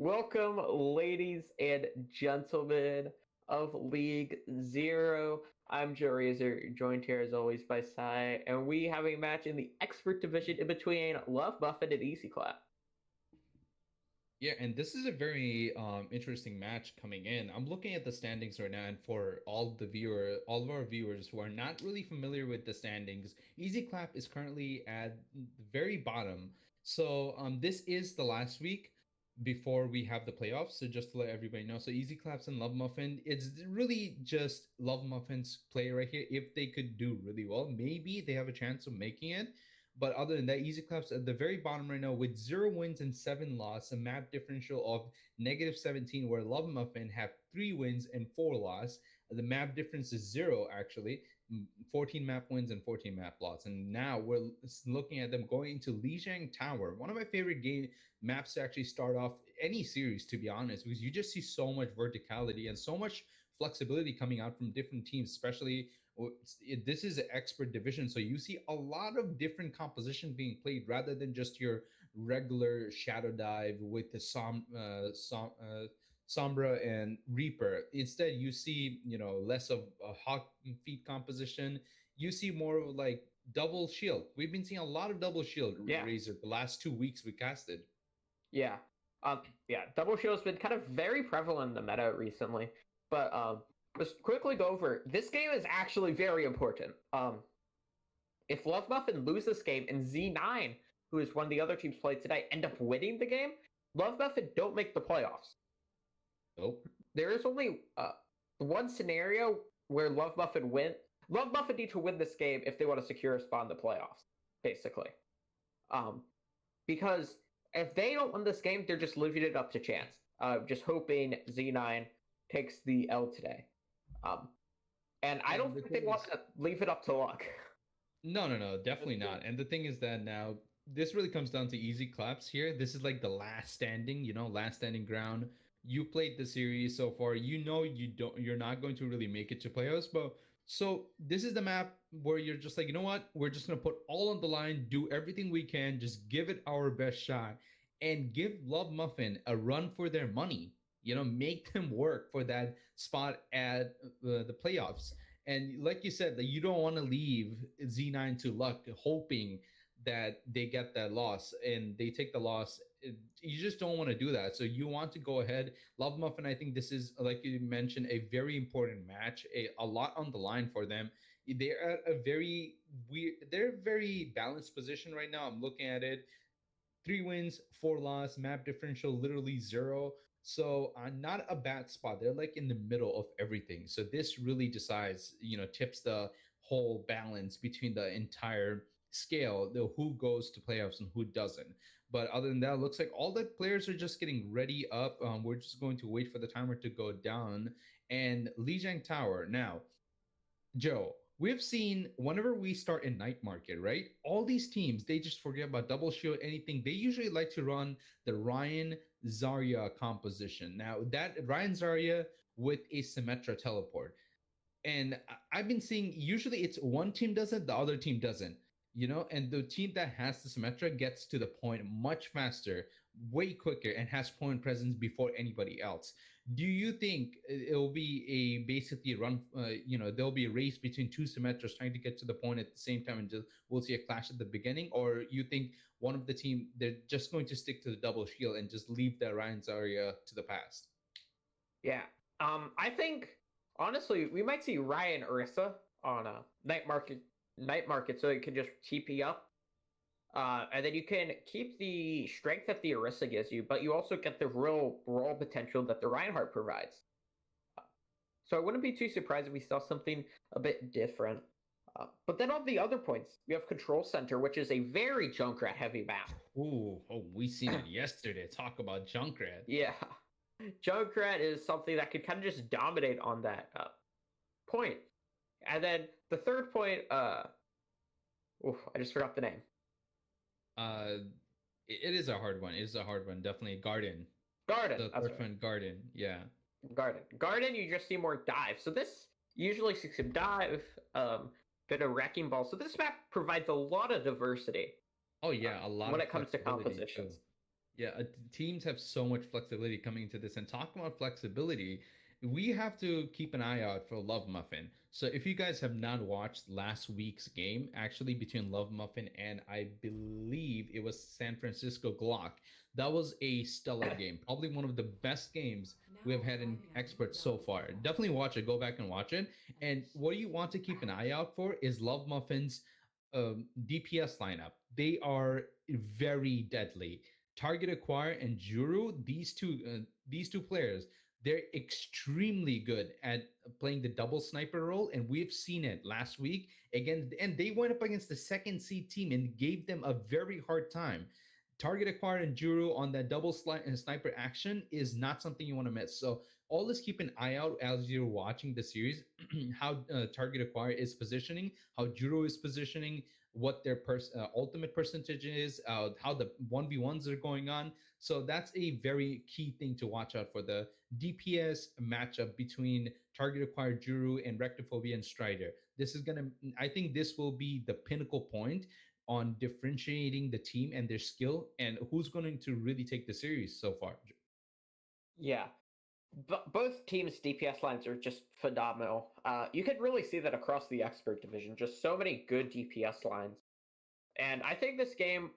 Welcome, ladies and gentlemen of League Zero. I'm Joe Razor, joined here as always by Sai, and we have a match in the expert division in between L.O.V.E.M.U.F.F.I.N and Easy Clap. Yeah, and this is a very interesting match coming in. I'm looking at the standings right now, and for all of our viewers who are not really familiar with the standings, Easy Clap is currently at the very bottom. So this is the last week before we have the playoffs. So just to let everybody know, so Easy Claps and Love Muffin, it's really just Love Muffin's play right here. If they could do really well, maybe they have a chance of making it. But other than that, Easy Claps at the very bottom right now with 0 wins and 7 losses, a map differential of -17, where Love Muffin have 3 wins and 4 losses. The map difference is zero, actually. 14 map wins and 14 map losses. And now we're looking at them going into Lijiang Tower, one of my favorite game maps to actually start off any series, to be honest, because you just see so much verticality and so much flexibility coming out from different teams, especially this is an expert division, so you see a lot of different composition being played rather than just your regular shadow dive with the Sombra and Reaper. Instead, you see less of a hawk feet composition. You see more of like double shield. We've been seeing a lot of double shield Yeah, razor the last 2 weeks we casted. yeah. Yeah, double shield's been kind of very prevalent in the meta recently. But just quickly go over, this game is actually very important. If L.O.V.E.M.U.F.F.I.N lose this game and Z9, who is one of the other teams played today, end up winning the game, L.O.V.E.M.U.F.F.I.N don't make the playoffs. Nope. There is only one scenario where L.O.V.E.M.U.F.F.I.N win. L.O.V.E.M.U.F.F.I.N need to win this game if they want to secure a spot in the playoffs, basically. Because if they don't win this game, they're just leaving it up to chance. Just hoping Z9 takes the L today. And I don't think they want to leave it up to luck. No, definitely not. And the thing is that now this really comes down to Easy Claps here. This is like the last standing, last standing ground. You played the series so far. You're not going to really make it to playoffs, but so this is the map where you're just like, you know what? We're just gonna put all on the line, do everything we can, just give it our best shot, and give Love Muffin a run for their money. Make them work for that spot at the playoffs. And like you said, that you don't want to leave Z9 to luck, hoping that they get that loss and they take the loss. You just don't want to do that. So you want to go ahead. Love Muffin, I think this is, like you mentioned, a very important match, a lot on the line for them. They're at a very weird, they're a very balanced position right now. I'm looking at it. 3 wins, 4 losses, map differential literally zero. So not a bad spot. They're like in the middle of everything. So this really decides, tips the whole balance between the entire scale, the who goes to playoffs and who doesn't. But other than that, it looks like all the players are just getting ready up. We're just going to wait for the timer to go down. And Lijiang Tower now, Joe, we've seen whenever we start in night market, right? All these teams, they just forget about double shield, anything. They usually like to run the Ryan Zarya composition. Now, that Ryan Zarya with a Symmetra teleport. And I've been seeing usually it's one team does it, the other team doesn't. And the team that has the Symmetra gets to the point much faster, way quicker, and has point presence before anybody else. Do you think it'll be a basically run? There'll be a race between two Symmetras trying to get to the point at the same time, and just we'll see a clash at the beginning, or you think one of the team they're just going to stick to the double shield and just leave the Ryan Zarya to the past? Yeah. I think honestly we might see Ryan Orisa on a night market so it can just TP up. And then you can keep the strength that the Orisa gives you, but you also get the real raw potential that the Reinhardt provides. So I wouldn't be too surprised if we saw something a bit different. But then on the other points, we have Control Center, which is a very Junkrat heavy map. Ooh, oh, we seen it yesterday. Talk about Junkrat. Yeah. Junkrat is something that could kind of just dominate on that point. And then the third point, I just forgot the name. It is a hard one. It is a hard one. Definitely Garden. Garden. The third one, Garden. Yeah. Garden, you just see more dive. So this usually sees some dive, bit of wrecking ball. So this map provides a lot of diversity. Oh yeah, a lot when of it comes to compositions. Yeah, teams have so much flexibility coming into this. And talking about flexibility, we have to keep an eye out for Love Muffin. So if you guys have not watched last week's game, actually between Love Muffin and I believe it was San Francisco Glock, that was a stellar game. Probably one of the best games we have had in experts so far. Definitely watch it. Go back and watch it. And what you want to keep an eye out for is Love Muffin's DPS lineup. They are very deadly. Target Acquire and Juru, these two players, they're extremely good at playing the double sniper role, and we've seen it last week again. And they went up against the second seed team and gave them a very hard time. Target Acquire and Juru on that double sniper action is not something you want to miss. So always keep an eye out as you're watching the series, how Target Acquire is positioning, how Juru is positioning, what their ultimate percentage is, how the 1v1s are going on. So that's a very key thing to watch out for, the DPS matchup between Target Acquired Juru and Rectophobia and Strider. This is going to, I think this will be the pinnacle point on differentiating the team and their skill and who's going to really take the series so far. Yeah. Both teams' DPS lines are just phenomenal. You can really see that across the expert division. Just so many good DPS lines, and I think this game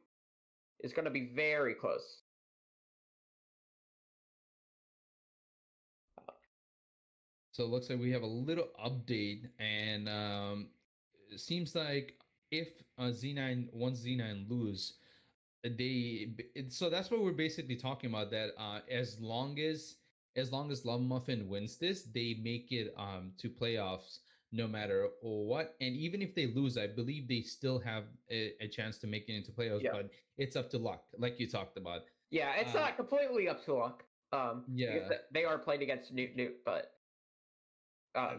is going to be very close. So it looks like we have a little update, and it seems like if Z9 once Z9 lose, so that's what we're basically talking about. That as long as Love Muffin wins this, they make it to playoffs no matter what. And even if they lose, I believe they still have a chance to make it into playoffs. Yeah, But it's up to luck, like you talked about. yeah, it's Uh, not completely up to luck. Because yeah, they are playing against Newt, but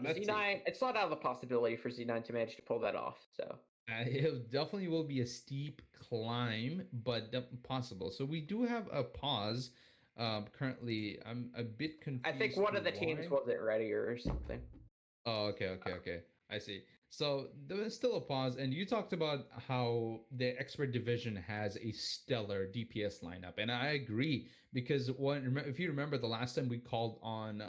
let's see. Z9, it's not out of the possibility for Z9 to manage to pull that off. So It definitely will be a steep climb, but possible. So we do have a pause. Currently, I'm a bit I think confused one to of the teams why. wasn't ready or something. Oh, okay. I see. So there is still a pause, and you talked about how the expert division has a stellar DPS lineup, and I agree because if you remember the last time we called on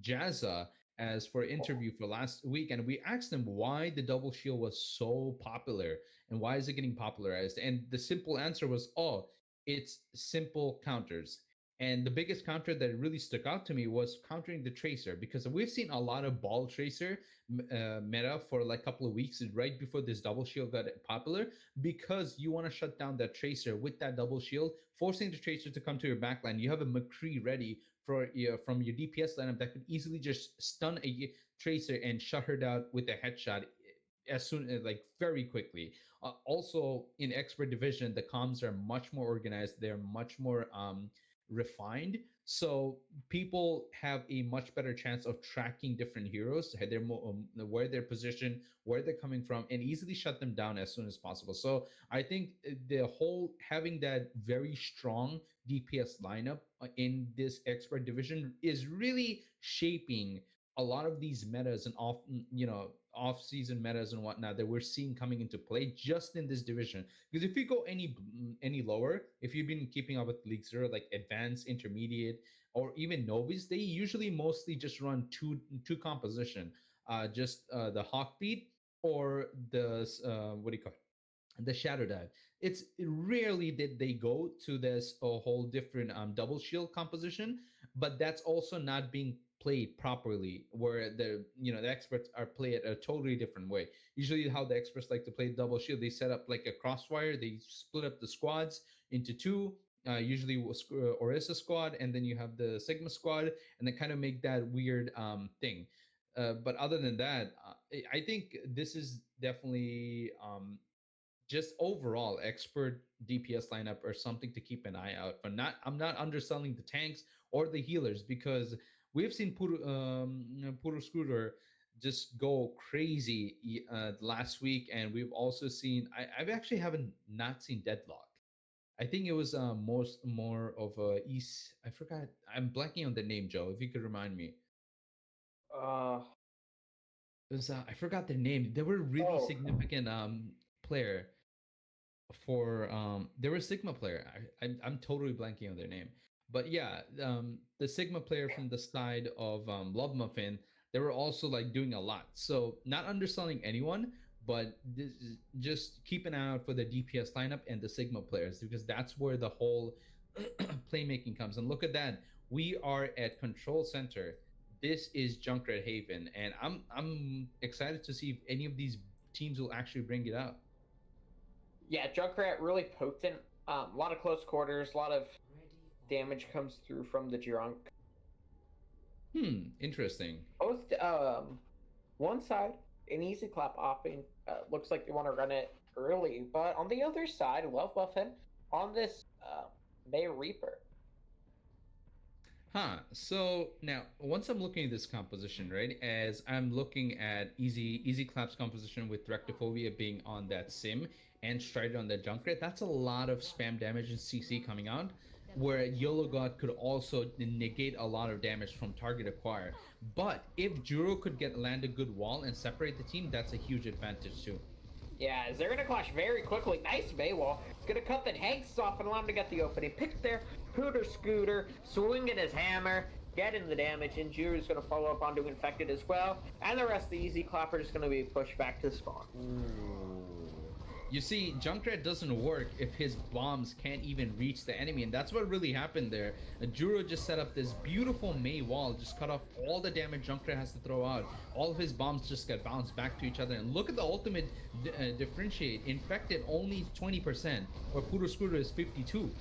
Jazza as for interview for last week, and we asked him why the double shield was so popular and why is it getting popularized, and the simple answer was, oh, it's simple counters. And the biggest counter that really stuck out to me was countering the tracer, because we've seen a lot of ball tracer meta for like a couple of weeks right before this double shield got popular, because you want to shut down that tracer with that double shield, forcing the tracer to come to your backline. You have a McCree ready from your DPS lineup that could easily just stun a tracer and shut her down with a headshot as soon as, like, very quickly. Also in expert division, the comms are much more organized, they're much more refined, so people have a much better chance of tracking different heroes, where they're positioned, where they're coming from, and easily shut them down as soon as possible. So I think the whole having that very strong DPS lineup in this expert division is really shaping a lot of these metas and off season metas and whatnot that we're seeing coming into play just in this division. Because if you go any lower, if you've been keeping up with League Zero, like advanced, intermediate, or even novice, they usually mostly just run two composition, just the hawk beat or the what do you call it, the shadow dive. It's rarely did they go to this a whole different double shield composition, but that's also not being played properly, where the experts are play it a totally different way. Usually how the experts like to play double shield, they set up like a crossfire, they split up the squads into two, usually Orisa squad, and then you have the Sigma squad, and then kind of make that weird thing. But other than that, I think this is definitely just overall expert DPS lineup or something to keep an eye out for. I'm not underselling the tanks or the healers, because we've seen Puru Scooter just go crazy last week, and we've also seen I've actually haven't not seen Deadlock. I think it was most more of a East. I forgot. I'm blanking on the name, Joe. If you could remind me. Uh It was I forgot their name. They were really oh, significant player. for there was Sigma player. I'm totally blanking on their name, but yeah, the Sigma player from the side of L.O.V.E.M.U.F.F.I.N, they were also like doing a lot. So not underselling anyone, but this is just keep an eye out for the DPS lineup and the Sigma players because that's where the whole playmaking comes. And look at that, we are at Control Center. This is Junkrat Haven, and I'm excited to see if any of these teams will actually bring it out. Yeah, Junkrat really potent. A lot of close quarters, a lot of damage comes through from the Junk. Interesting. Both one side, an easy clap opping. Looks like they want to run it early, but on the other side, L.O.V.E.M.U.F.F.I.N on this May Reaper. Huh. So now, once I'm looking at this composition, right, as I'm looking at Easy Clap's composition with Rectophobia being on that Sim and Strider on that Junkrat, that's a lot of spam damage and CC coming out, where YOLO God could also negate a lot of damage from target acquire. But if Juro could land a good wall and separate the team, that's a huge advantage too. Yeah, as they're gonna clash very quickly. Nice Maywall. It's gonna cut the Hanks off and allow him to get the opening. Pick there, Hooter Scooter, swinging his hammer, getting the damage, and Juru's gonna follow up on doing Infected as well. And the rest of the Easy Clapper is gonna be pushed back to spawn. You see, Junkrat doesn't work if his bombs can't even reach the enemy, and that's what really happened there. Juro just set up this beautiful Mei wall, just cut off all the damage Junkrat has to throw out. All of his bombs just get bounced back to each other, and look at the ultimate differentiate. Infected only 20%, or Poodle Scooter is 52.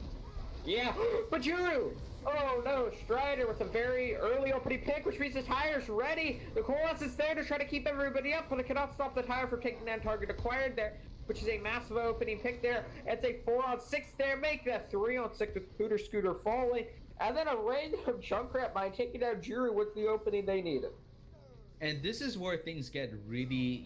Yeah, but Juru! Oh no, Strider with a very early opening pick, which means the tire's ready. The Coalesce is there to try to keep everybody up, but it cannot stop the tire from taking down target acquired there, which is a massive opening pick there. It's a 4-on-6 there, make that 3-on-6 with Pooter Scooter falling, and then a random Junkrat by taking down Juru with the opening they needed. And this is where things get really,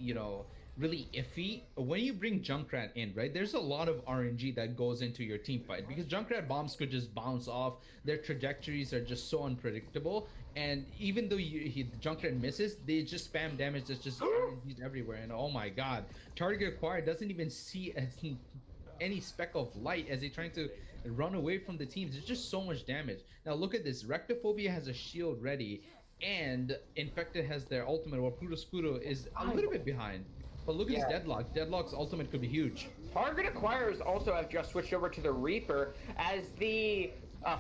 really iffy. When you bring Junkrat in, right, there's a lot of RNG that goes into your team fight because Junkrat bombs could just bounce off. Their trajectories are just so unpredictable. And even though Junkrat misses, they just spam damage that's just RNGs everywhere. And oh my god, target acquired doesn't even see any speck of light as they're trying to run away from the teams. There's just so much damage. Now look at this. Rectophobia has a shield ready, and Infected has their ultimate, while Pluto Scudo is a little bit behind. But look at this Deadlock. Deadlock's ultimate could be huge. Target acquirers also have just switched over to the Reaper, as the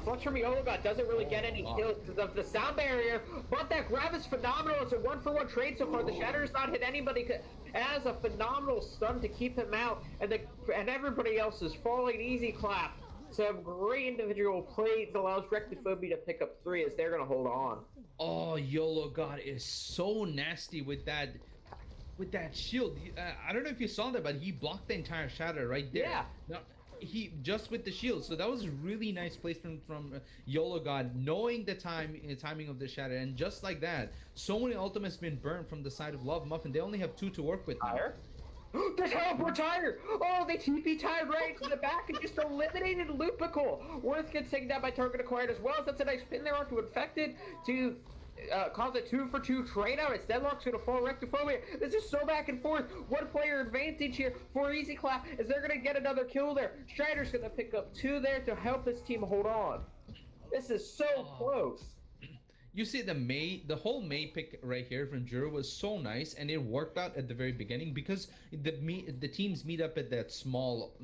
Flux from YOLO God doesn't really get any kills because of the sound barrier, but that grab is phenomenal. It's a 1-for-1 trade so far. The Shatter has not hit anybody. It has a phenomenal stun to keep him out, and everybody else is falling. Easy clap. Some great individual plays allows Rectophobia to pick up 3 as they're going to hold on. Oh, YOLO God is so nasty with that shield. I don't know if you saw that, but he blocked the entire Shatter right there. Yeah. Now, he just with the shield, so that was really nice placement from YOLO God, knowing the timing of the Shatter, and just like that, so many ultimates been burned from the side of L.O.V.E.M.U.F.F.I.N. They only have 2 to work with now. The teleport tired! Oh, they TP tied right to the back and just eliminated Lupical. Worth gets taken down by target acquired as well. That's a nice pin there onto Infected to cause a 2-for-2 trade out. It's Deadlock's gonna fall Rectophobia. This is so back and forth. One player advantage here for Easy Clap as they're gonna get another kill there. Strider's gonna pick up 2 there to help his team hold on. This is so close. You see the whole Mei pick right here from Juro was so nice, and it worked out at the very beginning because the teams meet up at that small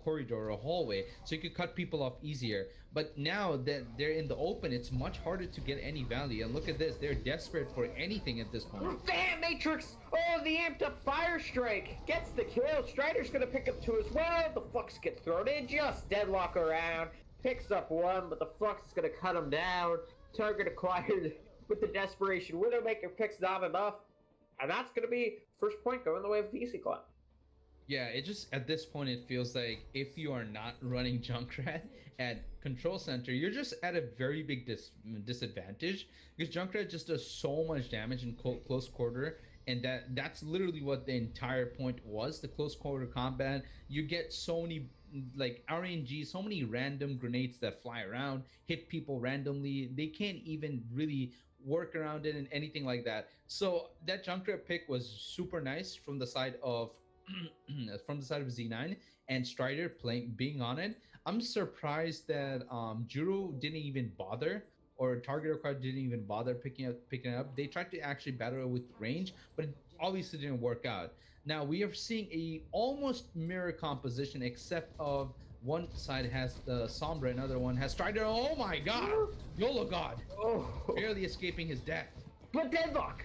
corridor or hallway, so you could cut people off easier. But now that they're in the open, it's much harder to get any value. And look at this, they're desperate for anything at this point. Damn, Matrix! Oh, the amped up Fire Strike gets the kill. Strider's gonna pick up 2 as well. The Flux gets thrown in, just Deadlock around. Picks up 1, but the Flux is gonna cut him down. Target acquired with the desperation. Widowmaker picks not enough. And that's going to be first point going the way of Easy Clap. Yeah, it just, at this point, it feels like if you are not running Junkrat at Control Center, you're just at a very big disadvantage because Junkrat just does so much damage in close quarter. And that's literally what the entire point was, the close quarter combat. You get so many like RNG, so many random grenades that fly around, hit people randomly. They can't even really work around it and anything like that. So that Junkrat pick was super nice from the side of from the side of Z9 and Strider playing being on it. I'm surprised that Juru didn't even bother, or Target Acquired didn't even bother picking it up. They tried to actually battle it with range, but it obviously didn't work out. Now we are seeing a almost mirror composition, except of one side has the Sombra, another one has Strider. Oh my god! YOLO God Oh, barely escaping his death. but deadlock.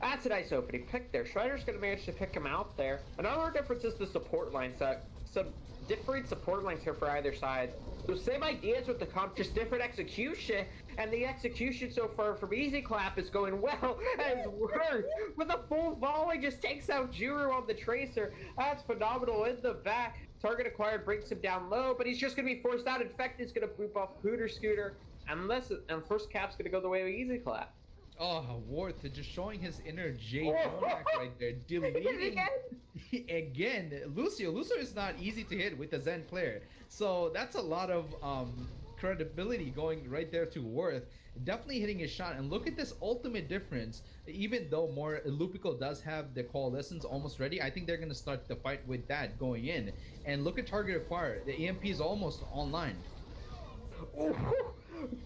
That's a nice opening pick there. Strider's going to manage to pick him out there. Another difference is the support lines. Some different support lines here for either side. The same ideas with the comp, just different execution. And the execution so far from Easy Clap is going well as Worth with a full volley just takes out Juru on the Tracer. That's phenomenal in the back. Target acquired brings him down low, but he's just going to be forced out. Infected's going to boop off Pooter Scooter. And first cap's going to go the way of Easy Clap. Oh, Worth just showing his inner Jay Oh. Jonak right there, deleting again. Lucio is not easy to hit with a Zen player, so that's a lot of credibility going right there to Worth. Definitely hitting his shot, and look at this ultimate difference. Even though more Lupico does have the coalescence almost ready, I think they're gonna start the fight with that going in. And look at target acquired. The EMP is almost online. Ooh.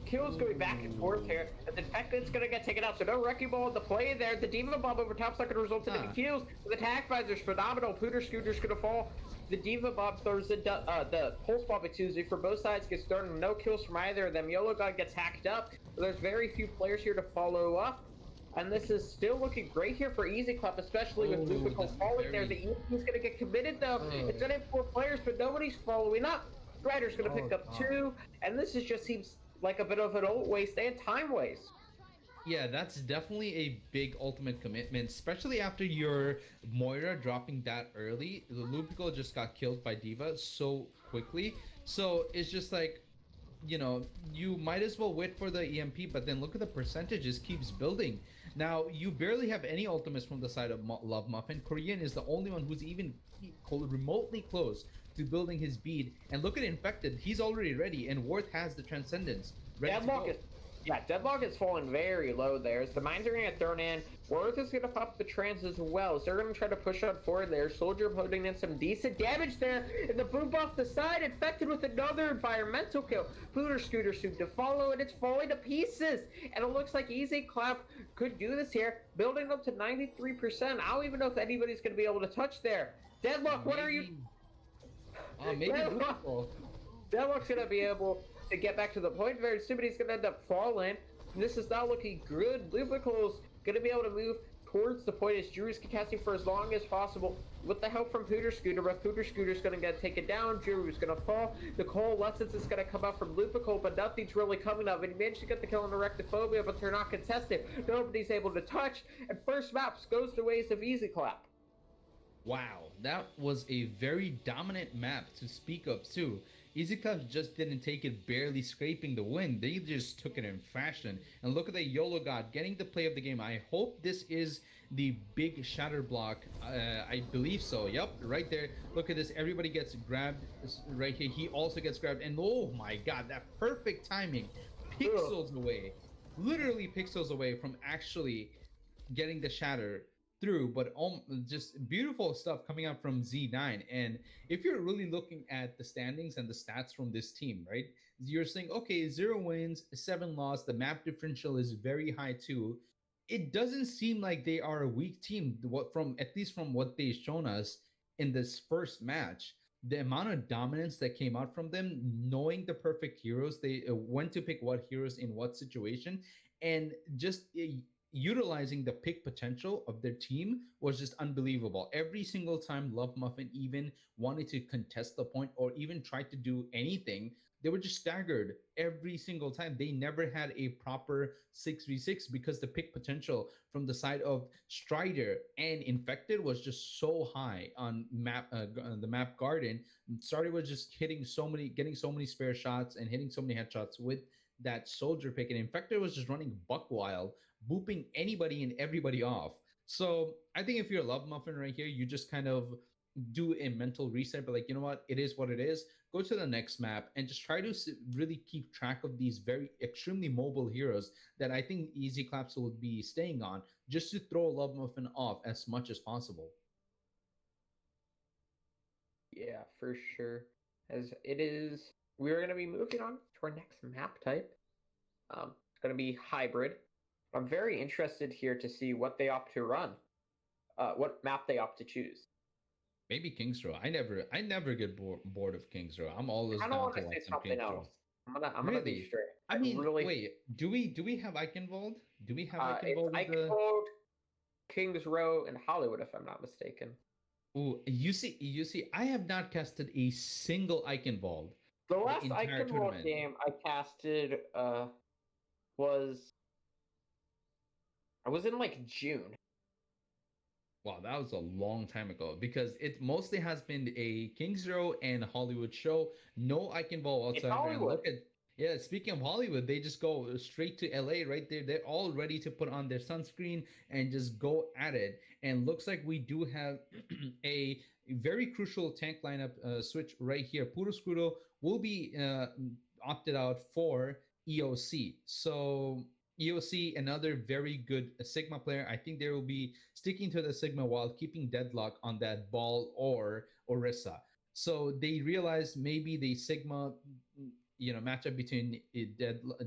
Kills going back and forth here. And the Infected's gonna get taken out, so no Wrecking Ball in the play there. The Diva Bomb over top's not gonna result in any kills. The Attack Visor's phenomenal. Pooter Scooter's gonna fall. The Diva Bomb throws the Pulse Bomb, excuse me, for both sides gets thrown. No kills from either of them. YOLO God gets hacked up. There's very few players here to follow up. And this is still looking great here for Easy Club, especially with Lupico falling there. The EMP's gonna get committed though. It's gonna have 4 players, but nobody's following up. Strider's gonna pick up 2, and this just seems like a bit of an ult waste and time waste. Yeah, that's definitely a big ultimate commitment, especially after your Moira dropping that early. The Lupico just got killed by Diva so quickly. So it's just like, you might as well wait for the EMP, but then look at the percentages keeps building. Now, you barely have any ultimates from the side of L.O.V.E.M.U.F.F.I.N. Korean is the only one who's even remotely close to building his bead. And look at Infected, he's already ready, and Worth has the Transcendence. Deadlock is falling very low there. As the mines are going to get thrown in, Worth is going to pop the trans as well. So they're going to try to push on forward there. Soldier putting in some decent damage there. And the boom off the side, Infected with another environmental kill. Pooter Scooter soon to follow, and it's falling to pieces. And it looks like Easy Clap could do this here, building up to 93%. I don't even know if anybody's going to be able to touch there. Deadlock, what are you... Maybe Deadlock's going to be able to get back to the point very soon, but he's going to end up falling. And this is not looking good. Lupico's going to be able to move towards the point as Juru's casting for as long as possible with the help from Pooter Scooter, but Pooter Scooter's going to get taken down. Juru's going to fall. The coalescence is going to come out from Lupico, but nothing's really coming of it. He managed to get the kill on Erectophobia, but they're not contested. Nobody's able to touch, and first maps goes the ways of Easy Clap. Wow, that was a very dominant map to speak of too. Easy Clubs just didn't take it barely scraping the win. They just took it in fashion. And look at the YOLO God getting the play of the game. I hope this is the big shatter block. I believe so. Yep, right there. Look at this. Everybody gets grabbed right here. He also gets grabbed. And oh my god, that perfect timing. Pixels away. Literally pixels away from actually getting the shatter through, but just beautiful stuff coming out from Z9. And if you're really looking at the standings and the stats from this team, right, you're saying, okay, 0 wins, 7 loss, the map differential is very high too. It doesn't seem like they are a weak team, at least from what they've shown us in this first match. The amount of dominance that came out from them, knowing the perfect heroes, they when to pick what heroes in what situation, and just utilizing the pick potential of their team was just unbelievable. Every single time L.O.V.E.M.U.F.F.I.N even wanted to contest the point or even tried to do anything, they were just staggered every single time. They never had a proper 6v6 because the pick potential from the side of Strider and Infected was just so high on the map Garden. Strider was just getting so many spare shots and hitting so many headshots with that soldier pick, and Infected was just running buck wild, booping anybody and everybody off. So I think if you're L.O.V.E.M.U.F.F.I.N right here, you just kind of do a mental reset, but like, you know what, it is what it is. Go to the next map and just try to really keep track of these very extremely mobile heroes that I think Easy Claps will be staying on, just to throw L.O.V.E.M.U.F.F.I.N off as much as possible. Yeah, for sure. As it is, we're going to be moving on to our next map type. It's going to be hybrid. I'm very interested here to see what they opt to run, what map they opt to choose. Maybe Kings Row. I never get bored of Kings Row. I'm I always kind of down want to to say watch some something Kings Row. else. I'm gonna be Really? straight. I I mean, really, wait. Do we have Eichenwald? Do we have it's Eichenwald with the? Eichenwald, Kings Row, and Hollywood, if I'm not mistaken. Oh, you see. I have not casted a single Eichenwald The the last entire Eichenwald tournament. game I casted was I was in like June. Wow, that was a long time ago because it mostly has been a Kings Row and Hollywood show. No Eichenwald It's whatsoever. And Hollywood. look at, yeah, speaking of Hollywood, they just go straight to LA right there. They're all ready to put on their sunscreen and just go at it. And looks like we do have a very crucial tank lineup switch right here. Puroscuro will be opted out for EOC. So EOC, another very good Sigma player. I think they will be sticking to the Sigma while keeping deadlock on that ball or Orisa. So they realized maybe the Sigma, matchup between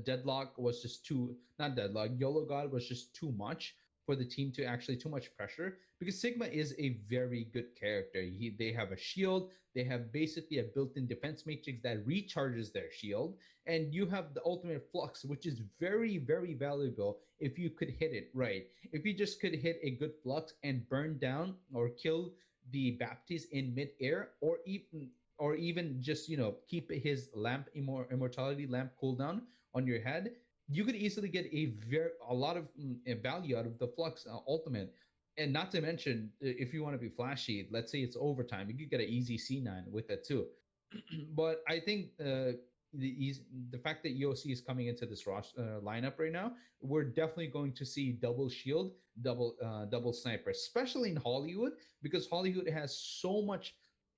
deadlock was just too, not deadlock, YOLO God was just too much for the team to actually too much pressure because Sigma is a very good character. They have a shield, they have basically a built-in defense matrix that recharges their shield, and you have the ultimate flux, which is very, very valuable if you could hit it right. If you just could hit a good flux and burn down or kill the Baptiste in midair, or even just keep his lamp immortality lamp cooldown on your head, you could easily get a lot of value out of the flux ultimate. And not to mention, if you want to be flashy, let's say it's overtime, you could get an easy C9 with it too. But I think the fact that EOC is coming into this lineup right now, we're definitely going to see double shield, double sniper, especially in Hollywood, because Hollywood has so much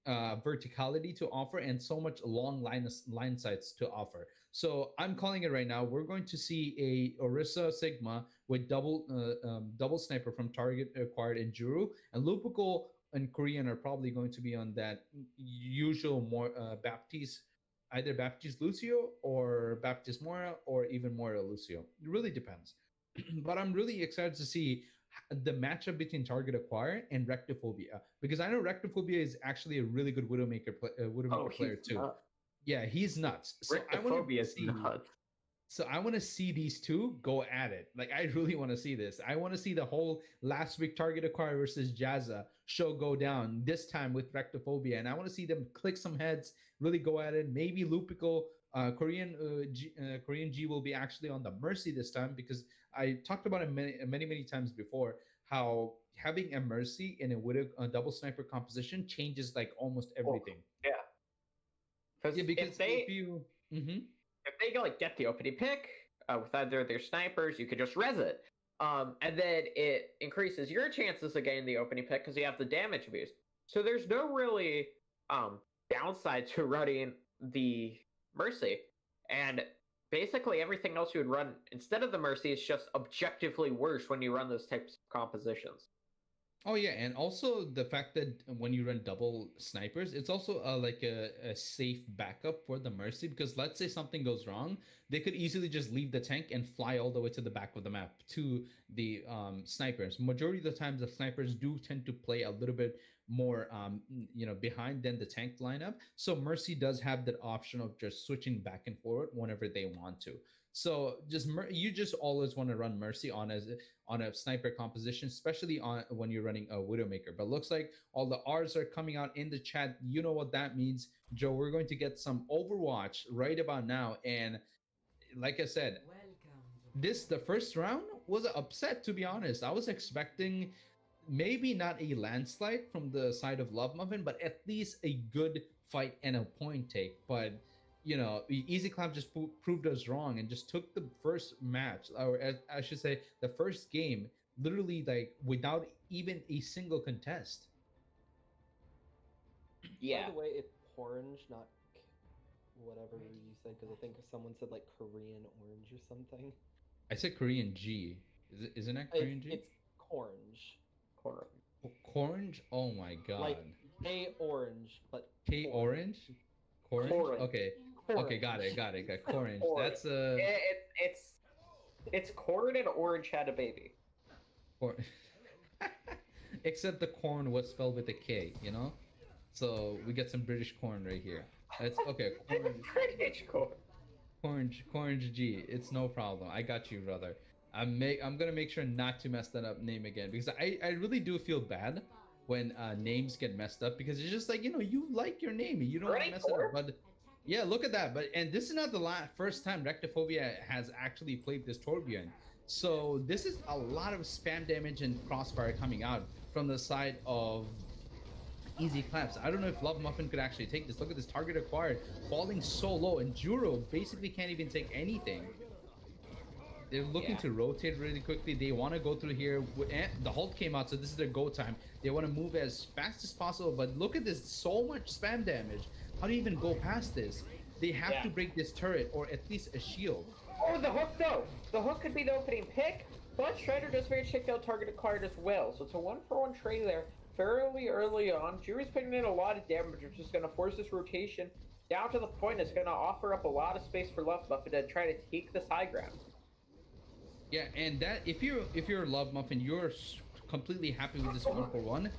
verticality to offer and so much long line sights to offer. So I'm calling it right now. We're going to see a Orisa Sigma with double sniper from target acquired in Juru, and Lupico and Korean are probably going to be on that usual more Baptiste, either Baptiste Lucio or Baptiste Mora or even Mora Lucio. It really depends. But I'm really excited to see the matchup between Target Acquire and Rectophobia because I know Rectophobia is actually a really good Oh, Widowmaker he's player too. nuts. Yeah, he's nuts. So I want to Rictophobia is see nuts. so I want to see these two go at it. Like I really want to see this. I want to see the whole last week Target Acquire versus Jazza show go down this time with Rectophobia, and I want to see them click some heads, really go at it. Maybe Lupico, Korean G will be actually on the Mercy this time because I talked about it many times before how having a Mercy in a Widow double sniper composition changes like almost Oh, everything. yeah. Yeah, Because because if you if they like get the opening pick with either their snipers, you could just res it. And then it increases your chances of getting the opening pick because you have the damage boost. So there's no really um, downside to running the Mercy. And basically everything else you would run instead of the Mercy is just objectively worse when you run those types of compositions. Oh yeah, and also the fact that when you run double snipers, it's also like a safe backup for the Mercy because let's say something goes wrong, they could easily just leave the tank and fly all the way to the back of the map to the snipers. Majority of the times, the snipers do tend to play a little bit more behind than the tank lineup. So Mercy does have that option of just switching back and forward whenever they want to. So you just always want to run Mercy on a sniper composition, especially on when you're running a Widowmaker. But looks like all the R's are coming out in the chat. You know what that means, Joe. We're going to get some Overwatch right about now. And like I said, the first round was an upset, to be honest. I was expecting maybe not a landslide from the side of L.O.V.E.M.U.F.F.I.N, but at least a good fight and a point take. But Easy Clamp just proved us wrong and just took the first match, or I should say, the first game, literally like without even a single contest. Yeah. By the way, it's orange, not whatever you said, because I think someone said like Korean orange or something. I said Korean G. Isn't that Korean G? It's orange. Corner. Orange? Oh my god. Like K orange, but K orange? Orange? Orange. Okay. Okay, got it, got orange. Orange. That's a It's corn and orange had a baby. cor- except the corn was spelled with a K, you know? So we get some British corn right here. That's okay, British corn. Orange G. It's no problem. I got you, brother. I'm gonna make sure not to mess that up name again because I really do feel bad when names get messed up because it's just like you like your name, you don't want to Right, mess it up. corn? But yeah, look at that. But and this is not the first time Rectiphobia has actually played this Torbjorn. So this is a lot of spam damage and crossfire coming out from the side of easy claps. I don't know if Love Muffin could actually take this. Look at this target acquired, falling so low, and Juro basically can't even take anything. They're looking Yeah. to rotate really quickly. They want to go through here. And the Hulk came out, so this is their go time. They want to move as fast as possible, but look at this, so much spam damage. How do you even go past this? They have Yeah. to break this turret, or at least a shield. Oh, the hook though. The hook could be the opening pick, but Strider does very checked out target acquired as well. So it's a 1-for-1 trade there fairly early on. Jury's putting in a lot of damage, which is going to force this rotation down to the point it's going to offer up a lot of space for L.O.V.E.M.U.F.F.I.N to try to take this high ground. Yeah, and that if you're Love Muffin, you're completely happy with this 1-for-1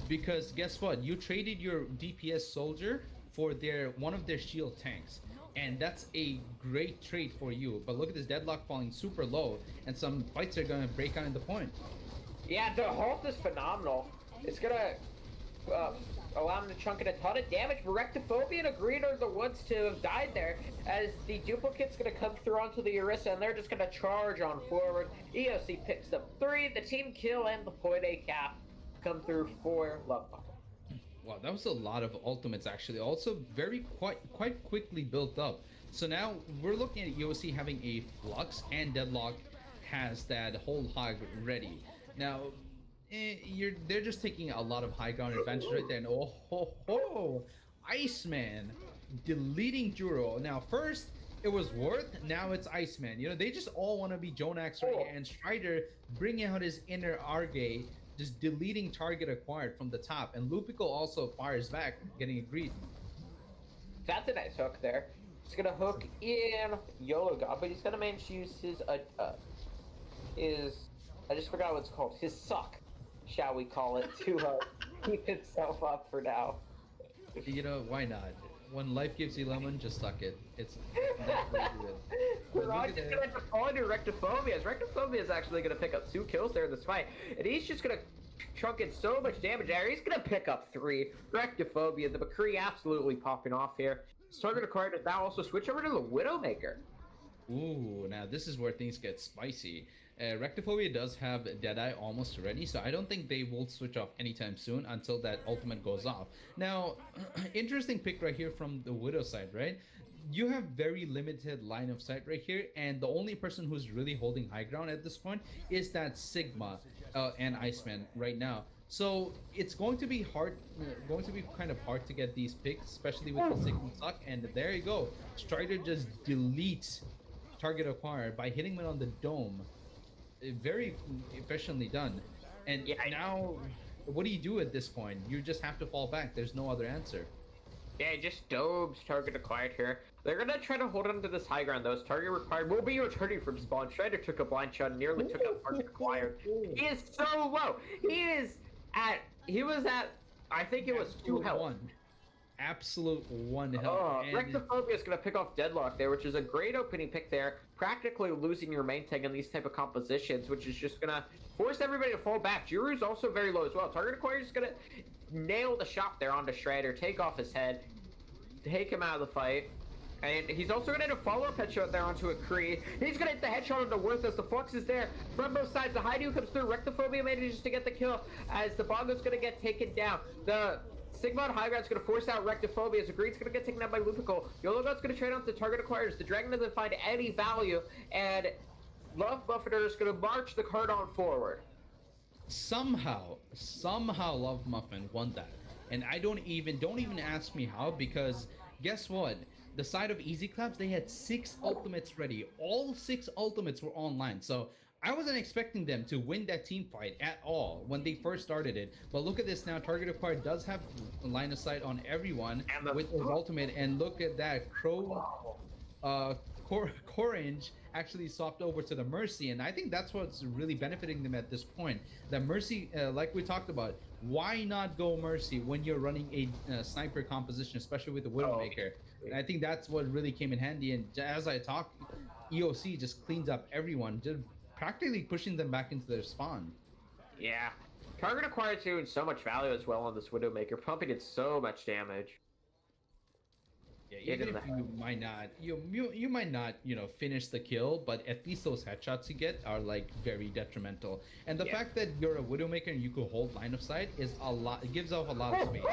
because guess what? You traded your DPS soldier for one of their shield tanks. And that's a great trade for you. But look at this deadlock falling super low, and some fights are gonna break out in the point. Yeah, the Halt is phenomenal. It's going to allow him to chunk in a ton of damage, but Rectiphobia and Agreed are the ones to have died there, as the duplicate's going to come through onto the Orisa, and they're just going to charge on forward. EOC picks up 3, the team kill, and the point A cap come through for L.O.V.E.M.U.F.F.I.N. Wow, that was a lot of ultimates actually. Also, quite quickly built up. So now we're looking at EOC having a flux, and Deadlock has that whole hog ready. Now, they're just taking a lot of high ground advantage right there. And oh ho ho, Iceman deleting Juro. Now first it was Worth, now it's Iceman. They just all want to be Jonax right here, and Strider bringing out his inner Argay, just deleting target acquired from the top, and Lupico also fires back, getting agreed. That's a nice hook there. He's gonna hook in YOLO God, but he's gonna manage to use his I just forgot what it's called. His suck, shall we call it, to keep himself up for now. Why not? When life gives you lemon, just suck it. It's not very good. But look Raj at is that. going to fall into Rectiphobia, as Rectiphobia is actually going to pick up 2 kills there in this fight, and he's just going to chunk in so much damage there. He's going to pick up 3. Rectiphobia, the McCree absolutely popping off here. Target acquired is now also switch over to the Widowmaker. Ooh, now this is where things get spicy. Rectiphobia does have Deadeye almost ready, so I don't think they will switch off anytime soon until that ultimate goes off. Now, interesting pick right here from the Widow side, right? You have very limited line of sight right here, and the only person who's really holding high ground at this point is that Sigma and Iceman right now. So it's going to be kind of hard to get these picks, especially with the Sigma suck. And there you go, Strider just deletes target acquired by hitting him on the dome. Very efficiently done. And Yeah, now, what do you do at this point? You just have to fall back. There's no other answer. Yeah, just Dobes target acquired here. They're gonna try to hold on to this high ground though. His target required will be returning from spawn. Strider took a blind shot and nearly took out target acquired. He is so low. He was at I think it was 2 health. One. Absolute 1 health. And Rectiphobia is going to pick off Deadlock there, which is a great opening pick there. Practically losing your main tank in these type of compositions, which is just going to force everybody to fall back. Juru's also very low as well. Target acquired is going to nail the shot there onto Strider, take off his head, take him out of the fight. And he's also going to follow up headshot there onto a Kree. He's going to hit the headshot onto Worth as the Flux is there from both sides. The Haidu comes through. Rectiphobia manages to get the kill as the Bongo's going to get taken down. The Sigma on high ground's going to force out Rectiphobia as Agreed's going to get taken out by Lupico. YOLO God's going to trade on to target acquires. The Dragon doesn't find any value, and L.O.V.E.M.U.F.F.I.N is going to march the card on forward. somehow L.O.V.E.M.U.F.F.I.N won that. And I don't even ask me how, because guess what? The side of Easy Claps, they had 6 ultimates ready. All 6 ultimates were online. So I wasn't expecting them to win that team fight at all when they first started it. But look at this now. Target acquired does have line of sight on everyone And the with his ultimate, and look at that. Corange actually swapped over to the Mercy, and I think that's what's really benefiting them at this point. The Mercy, like we talked about, why not go Mercy when you're running a sniper composition, especially with the Widowmaker? And I think that's what really came in handy. And as I talk, EOC just cleans up everyone, just practically pushing them back into their spawn. Yeah. Target acquired doing so much value as well on this Widowmaker, pumping it so much damage. Yeah, Get even in if the- you might not, you might not, finish the kill, but at least those headshots you get are like very detrimental. And the Yeah. fact that you're a Widowmaker and you could hold line of sight is a lot. It gives off a lot of space.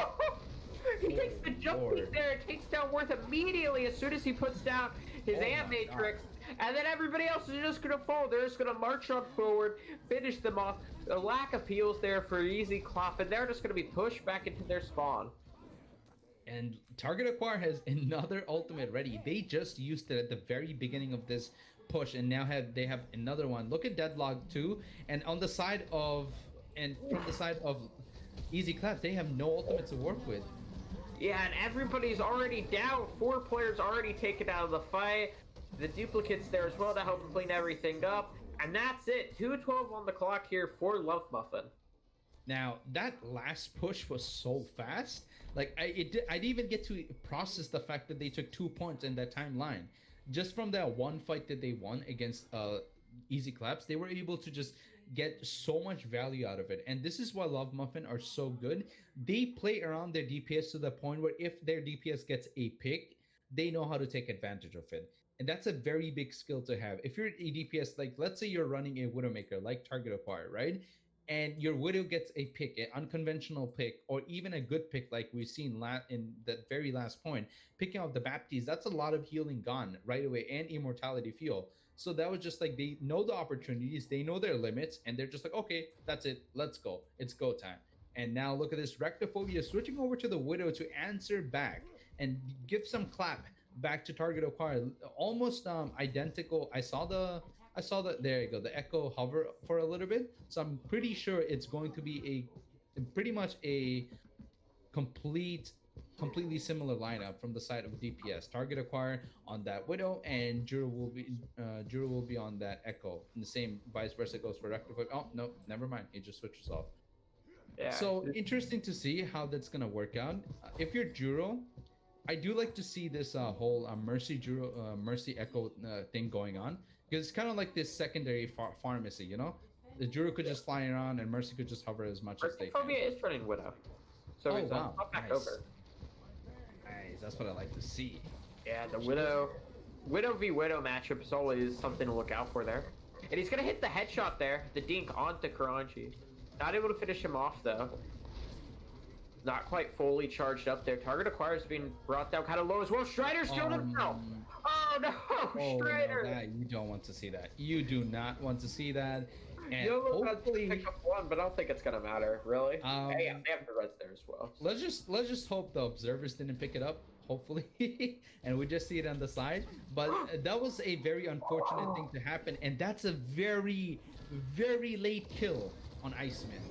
He takes the jump Lord. peek there, takes down Worth immediately as soon as he puts down his Oh amp my matrix, and then everybody else is just gonna fall. They're just gonna march on forward, finish them off. A lack of heals there for easy clop, and they're just gonna be pushed back into their spawn. And Target Acquire has another ultimate ready. They just used it at the very beginning of this push, and now they have another one. Look at Deadlock 2, and on the side of from the side of Easy Claps, they have no ultimate to work with. Yeah, and everybody's already down. 4 players already taken out of the fight. The duplicates there as well to help clean everything up. And that's it. 2:12 on the clock here for L.O.V.E.M.U.F.F.I.N. Now that last push was so fast. Like I didn't even get to process the fact that they took 2 points in that timeline. Just from that one fight that they won against Easy Claps, they were able to just get so much value out of it. And this is why L.O.V.E.M.U.F.F.I.N are so good. They play around their DPS to the point where if their DPS gets a pick, they know how to take advantage of it. And that's a very big skill to have. If you're a DPS, like let's say you're running a Widowmaker like Target Acquire, right? And your Widow gets a pick, an unconventional pick, or even a good pick like we've seen in that very last point, picking out the Baptiste, that's a lot of healing gone right away and immortality fuel. So that was just like they know the opportunities, they know their limits, and they're just like, okay, that's it, let's go. It's go time. And now look at this Rectophobia switching over to the Widow to answer back and give some clap back to Target Acquire. Almost identical. I saw the there you go, the echo hover for a little bit. So I'm pretty sure it's going to be pretty much a completely similar lineup from the side of DPS. Target Acquire on that Widow, and Juro will be on that Echo. And the same vice versa goes for Rectifier. Oh no, never mind. It just switches off. Yeah. So interesting to see how that's gonna work out. If you're Juro, I do like to see this whole Mercy Mercy Echo thing going on, because it's kind of like this secondary pharmacy, The Juro could just fly around and Mercy could just hover as much as they can. Phobia is running Widow. So Oh, he's wow. pop back Nice. over. Nice, that's what I like to see. Yeah, the Widow v Widow matchup is always something to look out for there. And he's gonna hit the headshot there, the dink onto Karanchi. Not able to finish him off though. Not quite fully charged up there. Target Acquire is being brought down kind of low as well. Strider's killed himself. Oh no, Oh, Strider! no, you don't want to see that. You do not want to see that. And Yellow got to hopefully, pick up one, but I don't think it's gonna matter, really. Um, Hey, yeah, they have the reds there as well. let's just hope the observers didn't pick it up. Hopefully, and we just see it on the side. But that was a very unfortunate thing to happen, and that's a very, very late kill on Iceman.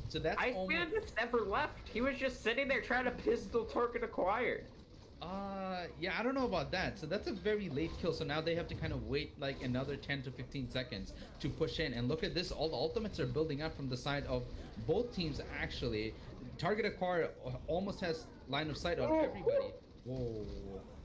So that's Iceman just never left. He was just sitting there trying to pistol Target Acquired. Yeah, I don't know about that. So that's a very late kill. So now they have to kind of wait like another 10 to 15 seconds to push in. And look at this, all the ultimates are building up from the side of both teams actually. Target Acquire almost has line of sight on everybody. Whoa.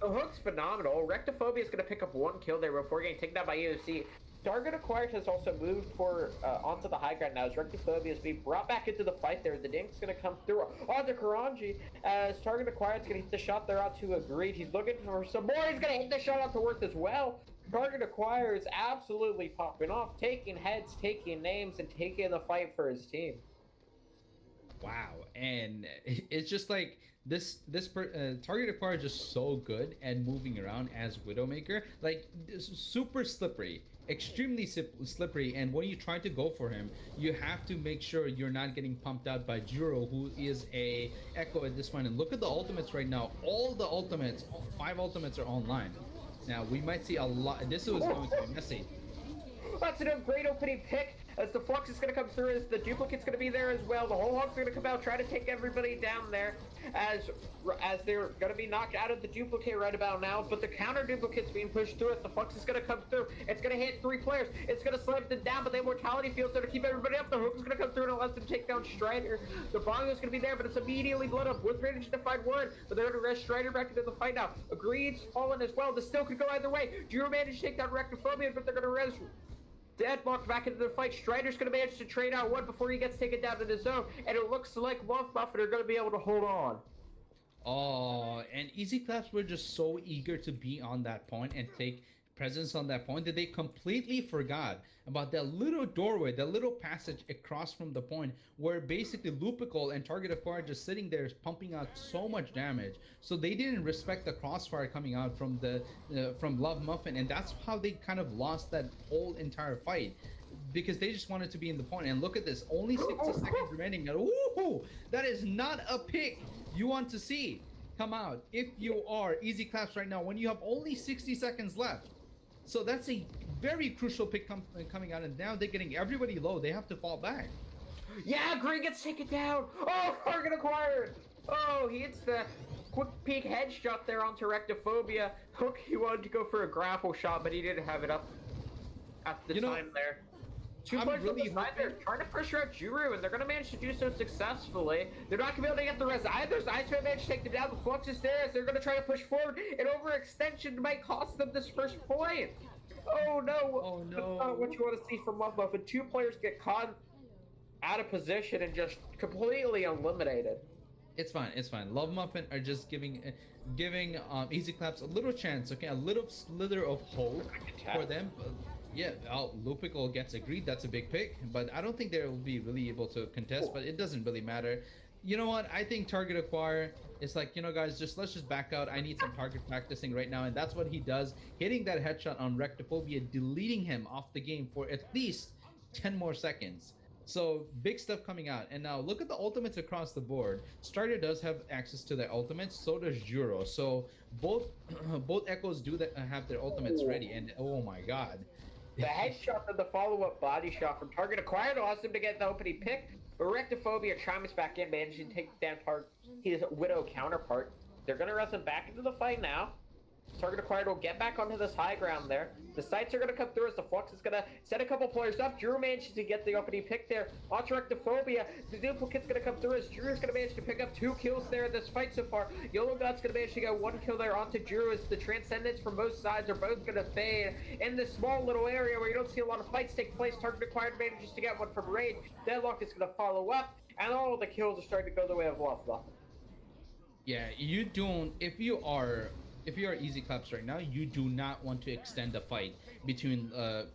The hook's phenomenal. Rectophobia is going to pick up one kill there before getting taken down by EOC. Target Acquired has also moved onto the high ground now as Rectophobia is being brought back into the fight there. The dink's going to come through onto Karanji as Target Acquired is going to hit the shot there onto Agreed. He's looking for some more. He's going to hit the shot onto Worth as well. Target Acquired is absolutely popping off, taking heads, taking names, and taking the fight for his team. Wow, and it's just like Target Acquire is just so good at moving around as Widowmaker, like super slippery, extremely slippery. And when you try to go for him, you have to make sure you're not getting pumped out by Juro, who is a Echo at this point. And look at the ultimates right now. All the ultimates, 5 ultimates are online. Now we might see a lot. This was going to be messy. That's a great opening pick as the Flux is going to come through, as the Duplicate's going to be there as well. The whole Hog's going to come out, try to take everybody down there as they're going to be knocked out of the Duplicate right about now, but the counter Duplicate's being pushed through it. The Flux is going to come through. It's going to hit 3 players. It's going to slam them down, but the Immortality Field's there to keep everybody up. The Hook's going to come through and allows them to take down Strider. The Bongo's going to be there, but it's immediately blown up with managed to find one, but they're going to res Strider back into the fight now. Agreed's fallen as well. This still could go either way. Drew managed to take down Rectophobian, but they're going to res Deadlocked back into the fight. Strider's going to manage to trade out one before he gets taken down to the zone, and it looks like L.O.V.E.M.U.F.F.I.N are going to be able to hold on. Oh, and Easy Claps were just so eager to be on that point and take presence on that point that they completely forgot about that little doorway, that little passage across from the point where basically Lupical and Target Acquire just sitting there pumping out so much damage. So they didn't respect the crossfire coming out from the from L.O.V.E.M.U.F.F.I.N, and that's how they kind of lost that whole entire fight. Because they just wanted to be in the point. And look at this, only 60 seconds remaining. Ooh, that is not a pick you want to see come out if you are Easy Claps right now when you have only 60 seconds left. So that's a very crucial pick coming out, and now they're getting everybody low. They have to fall back. Yeah, Green gets taken down. Oh, Target Acquired. Oh, he hits the quick peek headshot there onto Rectophobia. Hook, he wanted to go for a grapple shot, but he didn't have it up at the time there. Two players on the side there trying to pressure out Juru, and they're going to manage to do so successful. They're not going to be able to get the res either. Iceman managed to take them down. The Flux is there as they're going to try to push forward. An overextension might cost them this first point. Oh no. Oh no. That's not what you want to see from L.O.V.E.M.U.F.F.I.N. 2 players get caught out of position and just completely eliminated. It's fine. It's fine. L.O.V.E.M.U.F.F.I.N are just giving Easy Claps a little chance, okay, a little slither of hope for them. Yeah, Lupical gets agreed. That's a big pick, but I don't think they will be really able to contest. But it doesn't really matter. You know what? I think Target Acquire is like, you know, guys, let's just back out. I need some target practicing right now, and that's what he does. Hitting that headshot on Rectophobia, deleting him off the game for at least 10 more seconds. So big stuff coming out. And now look at the ultimates across the board. Strider does have access to their ultimates, so does Juro. So both Echoes do have their ultimates ready. And oh my god. The headshot and the follow-up body shot from Target Acquired allows him to get the opening pick, but Rectophobia chimes back in, managing to take down his Widow counterpart. They're going to rest him back into the fight now. Target Acquired will get back onto this high ground there. The sights are going to come through as the Flux is going to set a couple players up. Drew manages to get the opening pick there. Onto Rectophobia. The Duplicate's going to come through as Drew's going to manage to pick up 2 kills there in this fight so far. Yolo God's going to manage to get 1 kill there onto Drew as the Transcendence from both sides are both going to fade. In this small little area where you don't see a lot of fights take place, Target Acquired manages to get one from Raid. Deadlock is going to follow up, and all of the kills are starting to go the way of L.O.V.E.M.U.F.F.I.N. Yeah, you don't. If you are Easy Claps right now, you do not want to extend a fight between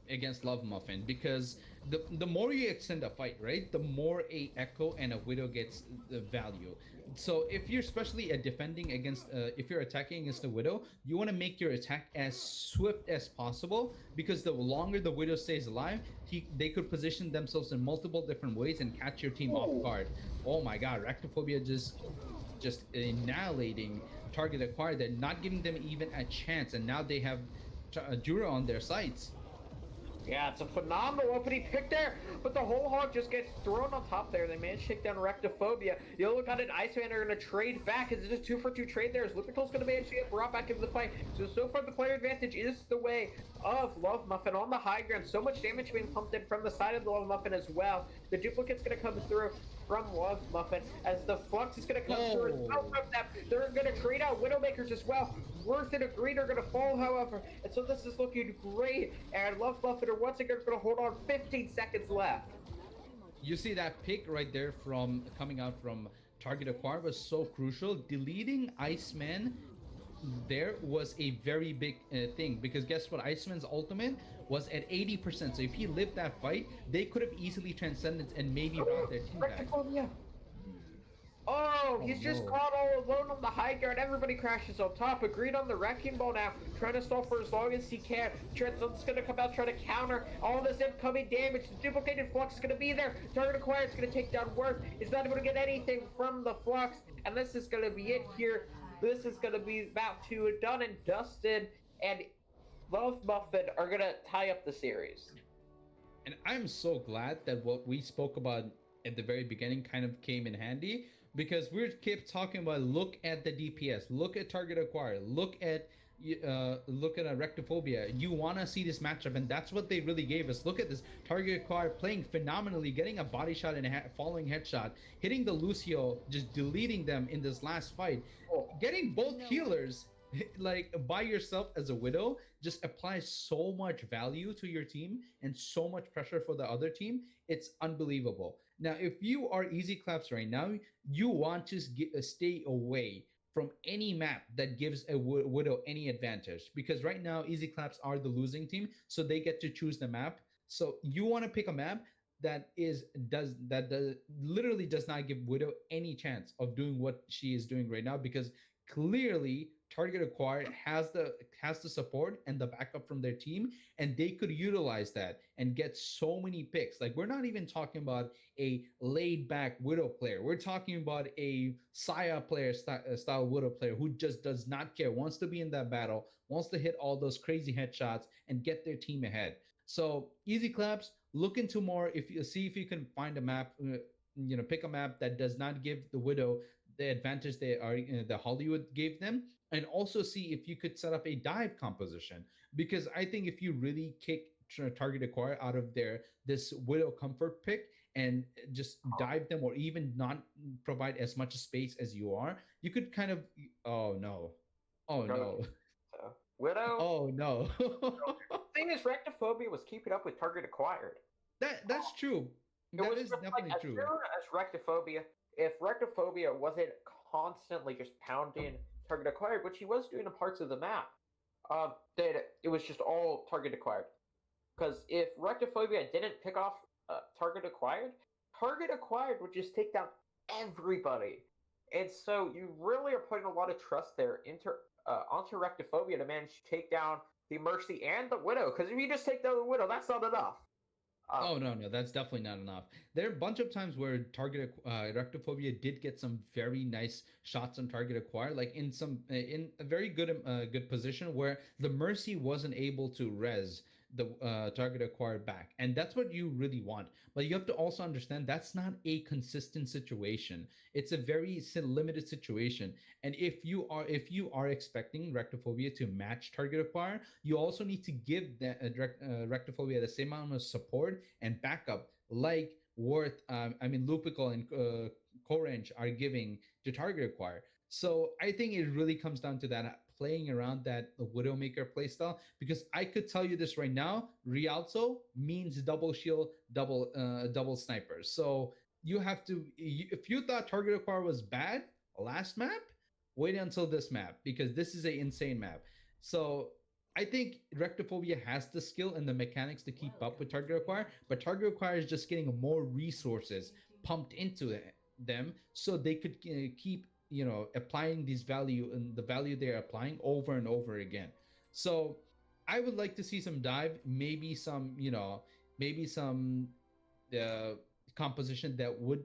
against L.O.V.E.M.U.F.F.I.N, because the more you extend a fight, right, the more a Echo and a Widow gets the value. So if you're especially defending against, if you're attacking against a Widow, you want to make your attack as swift as possible, because the longer the Widow stays alive, they could position themselves in multiple different ways and catch your team off guard. Oh my god, Rectophobia just annihilating Target Acquired. They're not giving them even a chance, and now they have Jura on their sides. Yeah, it's a phenomenal opening pick there, but the whole hog just gets thrown on top there. They managed to take down Rectophobia. Yolo got an Iceman are going to trade back. It's just 2-for-2 trade there. Lupical's going to manage to get brought back into the fight. So far the player advantage is the way of L.O.V.E.M.U.F.F.I.N on the high ground. So much damage being pumped in from the side of the L.O.V.E.M.U.F.F.I.N as well. The Duplicate's going to come through from L.O.V.E.M.U.F.F.I.N as the Flux is going to come through as well from them. They're going to trade out Widowmakers as well. Worth and Agreed are going to fall, however, and so this is looking great, and L.O.V.E.M.U.F.F.I.N are once again going to hold on. 15 seconds left. You see that pick right there from coming out from Target Acquire was so crucial. Deleting Iceman there was a very big thing, because guess what? Iceman's ultimate was at 80%, so if he lived that fight, they could have easily transcended and maybe brought their team back. Oh, he's just caught all alone on the high ground. Everybody crashes on top. Agreed on the Wrecking Ball now, trying to stall for as long as he can. Transcendent's going to come out, try to counter all this incoming damage. The duplicated Flux is going to be there. Target Acquired is going to take down Worth. He's not able to get anything from the Flux, and this is going to be it here. This is going to be about to done and dusted, and L.O.V.E.M.U.F.F.I.N are going to tie up the series. And I'm so glad that what we spoke about at the very beginning kind of came in handy because we kept talking about look at the DPS, look at target acquire, look at a rectophobia. You want to see this matchup, and that's what they really gave us. Look at this target acquire playing phenomenally, getting a body shot and a following headshot, hitting the Lucio, just deleting them in this last fight, Oh, getting both No. healers like by yourself as a widow just applies so much value to your team and so much pressure for the other team. It's unbelievable. Now if you are easy claps right now, you want to stay away from any map that gives a widow any advantage, because right now easy claps are the losing team, so they get to choose the map. So you want to pick a map that literally does not give widow any chance of doing what she is doing right now, because clearly target acquired has the support and the backup from their team, and they could utilize that and get so many picks. Like, we're not even talking about a laid back widow player, we're talking about a Saya player style widow player who just does not care, wants to be in that battle, wants to hit all those crazy headshots and get their team ahead. So easy claps, look into more. If you see if you can find a map, pick a map that does not give the widow the advantage the Hollywood gave them, and also see if you could set up a dive composition. Because I think if you really kick target acquire out of their this widow comfort pick and just dive them, or even not provide as much space as you are, you could kind of, oh no, oh go no, to Widow. oh no. Thing is, Rectophobia was keeping up with target acquired. That's true. It That was is just definitely like, as true. soon as Rectophobia, if Rectophobia wasn't constantly just pounding target acquired, which he was doing in parts of the map, that it was just all target acquired. Because if Rectophobia didn't pick off target acquired would just take down everybody. And so you really are putting a lot of trust there onto Rectophobia to manage to take down the Mercy and the Widow. Because if you just take down the Widow, that's not enough. Oh no, that's definitely not enough. There are a bunch of times where Rectophobia did get some very nice shots on target acquire, like in a very good position where the Mercy wasn't able to res the target acquire back, and that's what you really want. But you have to also understand that's not a consistent situation. It's a very limited situation, and if you are expecting Rectophobia to match target acquire, you also need to give that Rectophobia the same amount of support and backup like Lupical and Corange are giving to target acquire. So I think it really comes down to that, playing around that Widowmaker playstyle, because I could tell you this right now, Rialto means double shield, double sniper. So if you thought target acquire was bad last map, wait until this map, because this is a insane map. So I think Rectophobia has the skill and the mechanics to keep up with target acquire, but target acquire is just getting more resources pumped into them so they could keep applying these value and the value they're applying over and over again. So I would like to see some dive, maybe some uh, composition that would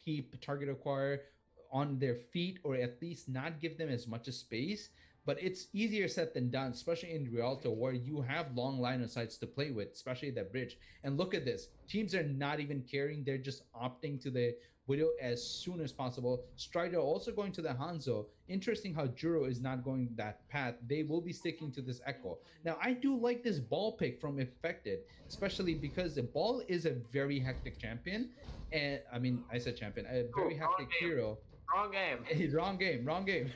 keep target acquire on their feet, or at least not give them as much space. But it's easier said than done, especially in Rialto where you have long line of sights to play with, especially that bridge. And look at this, teams are not even caring, they're just opting to the Widow as soon as possible. Strider also going to the Hanzo. Interesting how Juro is not going that path. They will be sticking to this Echo. Now, I do like this ball pick from Infected, especially because the ball is a very hectic champion. And I mean, I said champion, a very hectic hero. Wrong game. Wrong game.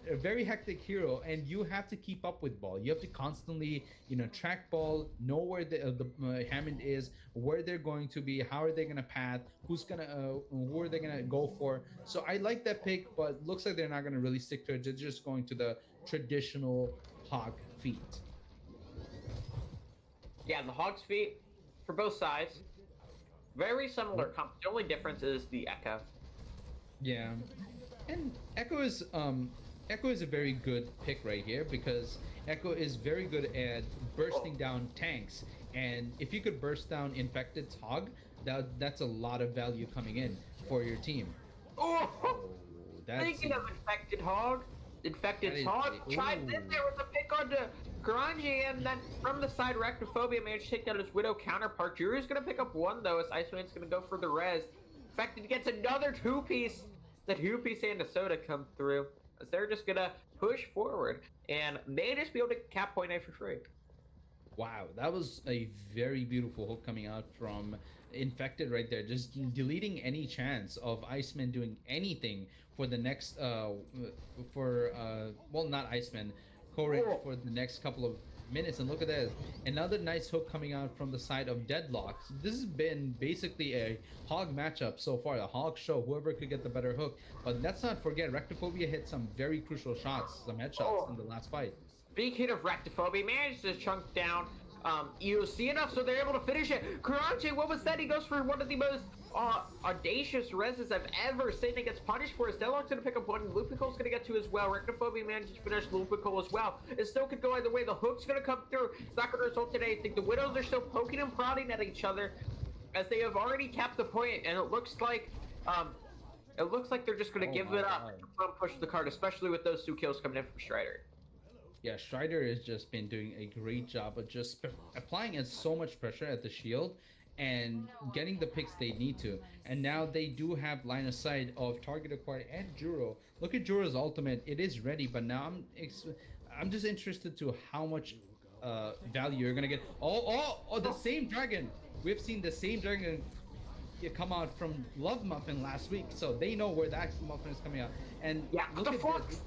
A very hectic hero, and you have to keep up with ball. You have to constantly, track ball, know where the Hammond is, where they're going to be, how are they gonna path, who are they gonna go for. So I like that pick, but looks like they're not gonna really stick to it. They're just going to the traditional hog feet. Yeah, the Hog's Feet for both sides. Very similar comp. The only difference is the Echo. Yeah, and Echo is a very good pick right here, because Echo is very good at bursting down tanks, and if you could burst down Infected's hog, that's a lot of value coming in for your team. Oh, Oh, that's speaking of infected hog, Infected Hog chimed in there with a pick onto Granji, and then from the side, Rectophobia managed to take down his Widow counterpart. Jury's gonna pick up one though, as Iceman's gonna go for the res. Infected gets another two-piece. The two-piece and a soda come through, as they're just gonna push forward and may just be able to cap point A for free. Wow, that was a very beautiful hook coming out from Infected right there, just deleting any chance of Iceman doing anything for the next well, not Iceman, Korik for the next couple of minutes. And look at that, another nice hook coming out from the side of Deadlocks. This has been basically a hog matchup so far, a hog show, whoever could get the better hook. But let's not forget, Rectophobia hit some very crucial shots, some headshots in the last fight. Big hit of Rectophobia, managed to chunk down EOC enough so they're able to finish it. Karachi, what was that? He goes for one of the most audacious reses I've ever seen and gets punished for. His Deadlock's gonna pick up one, and Lupico's gonna get two as well. Rectophobia managed to finish Lupico as well. It still could go either way. The hook's gonna come through. It's not gonna result in anything. The Widows are still poking and prodding at each other as they have already capped the point, and it looks like they're just gonna give it up and push the card, especially with those two kills coming in from Strider. Yeah, Strider has just been doing a great job of just applying so much pressure at the shield and getting the picks they need to. And now they do have line of sight of target acquired and Juro. Look at Juro's ultimate; it is ready. But now I'm just interested to how much value you're gonna get. Oh, the same dragon. We've seen the same dragon come out from L.O.V.E.M.U.F.F.I.N last week, so they know where that muffin is coming out. And yeah, look the at flux. this.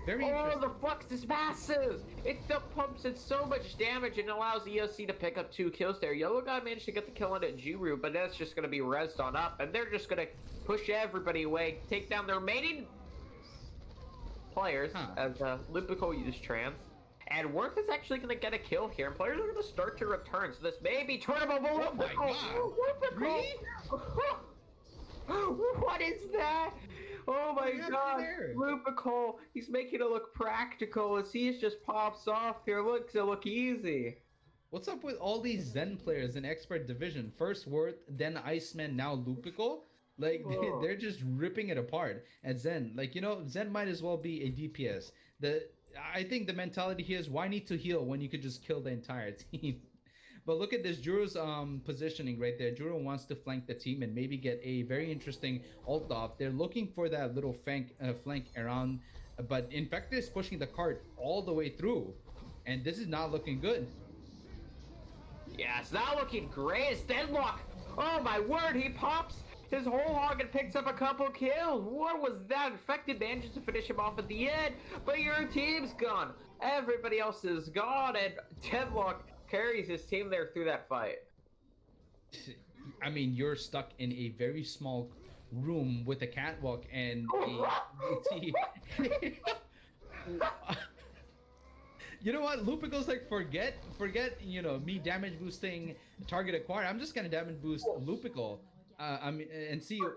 Very interesting. The flux is massive! It pumps in so much damage and allows EOC to pick up 2 kills there. Yellow Guy managed to get the kill on Juru, but that's just going to be rezzed on up, and they're just going to push everybody away, take down their remaining players as Lupico used trans. And Worth is actually going to get a kill here, and players are going to start to return, so this may be turnable. Oh my god! Really? What is that? Oh my god, Lupico, he's making it look practical as he just pops off here. Looks it look easy. What's up with all these Zen players in expert division? First Worth, then Iceman, now Lupico. Like they're just ripping it apart at Zen. Like, you know, Zen might as well be a DPS. I think the mentality here is, why need to heal when you could just kill the entire team? But look at this, Juro's positioning right there. Juro wants to flank the team and maybe get a very interesting ult off. They're looking for that little flank around, but Infected is pushing the cart all the way through, and this is not looking good. Yeah, it's not looking great. It's Deadlock. Oh my word, he pops his whole hog and picks up a couple kills. What was that? Infected manages to finish him off at the end, but your team's gone. Everybody else is gone, and Deadlock carries his team there through that fight. I mean, you're stuck in a very small room with a catwalk and you know what? Lupico's like, forget, you know, me damage boosting target acquired. I'm just gonna damage boost Lupico. I mean, and see him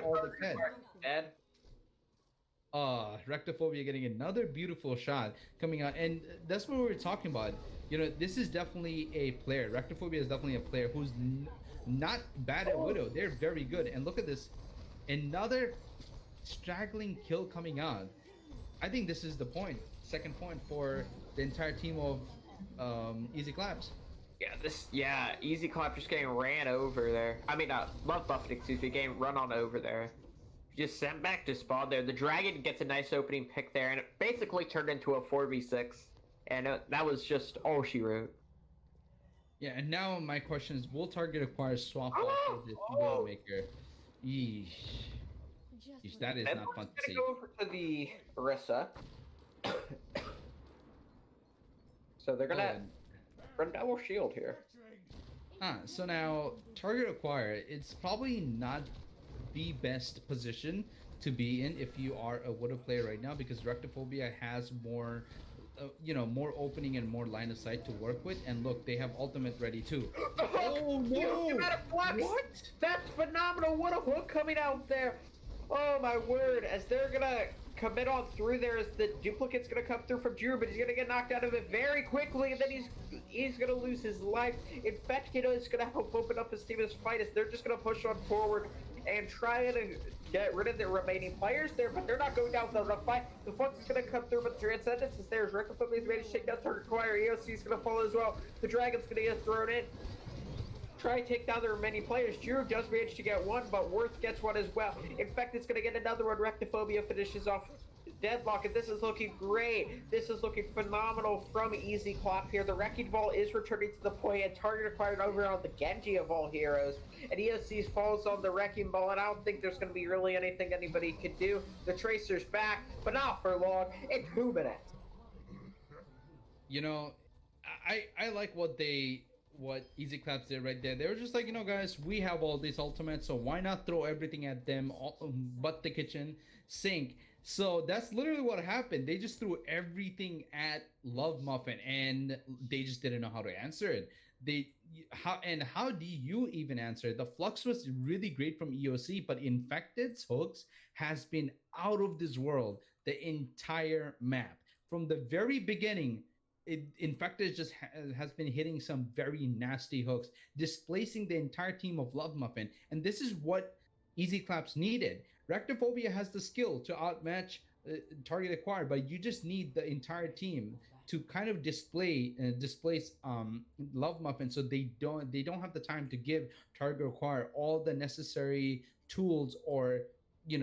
all the dead. Rectophobia getting another beautiful shot coming out, and that's what we were talking about. You know, this is definitely a player. Rectophobia is definitely a player who's not bad at Widow. They're very good. And look at this, another straggling kill coming out. I think this is the point, second point for the entire team of Easy Claps. Yeah, Easy Clap just getting ran over there. I mean, L.O.V.E.M.U.F.F.I.N, excuse me, getting run on over there. Just sent back to spawn there. The dragon gets a nice opening pick there, and it basically turned into a 4v6. And that was just all she wrote. Yeah, and now my question is, will target acquire swap off of this Widowmaker? Yeesh. That is not fun to see. Go over to the Orisa. So they're gonna run double shield here. So now target acquire, it's probably not the best position to be in if you are a Widow player right now, because Rectophobia has more more opening and more line of sight to work with. And look, they have ultimate ready too. Oh no! What? That's phenomenal! What a hook coming out there! Oh my word! As they're gonna commit on through there, as the duplicate's gonna come through from Drew, but he's gonna get knocked out of it very quickly, and then he's gonna lose his life. Infected is gonna help open up his team in this fight, as they're just gonna push on forward and try to get rid of the remaining players there, but they're not going down for the fight. The Flux is going to come through, but the Transcendence is there. Reckless managed to take down Target Acquire. EOC is going to follow as well. The Dragon's going to get thrown in. Try to take down the remaining players. Jiro does manage to get one, but Worth gets one as well. In fact, it's going to get another one. Rectophobia finishes off Deadlock, and this is looking great. This is looking phenomenal from Easy Clap here. The Wrecking Ball is returning to the point, and Target acquired over on the Genji of all heroes. And EOC falls on the Wrecking Ball, and I don't think there's going to be really anything anybody could do. The Tracer's back, but not for long. In 2 minutes. You know, I like what Easy Claps did right there. They were just like, guys, we have all these ultimates, so why not throw everything at them, but the kitchen sink. So that's literally what happened. They just threw everything at L.O.V.E.M.U.F.F.I.N, and they just didn't know how to answer it. How do you even answer it? The Flux was really great from EOC, but Infected's hooks has been out of this world the entire map. From the very beginning, Infected just has been hitting some very nasty hooks, displacing the entire team of L.O.V.E.M.U.F.F.I.N. And this is what Easy Claps needed. Rectophobia has the skill to outmatch Target Acquired, but you just need the entire team to kind of displace L.O.V.E.M.U.F.F.I.N, so they don't have the time to give Target Acquired all the necessary tools or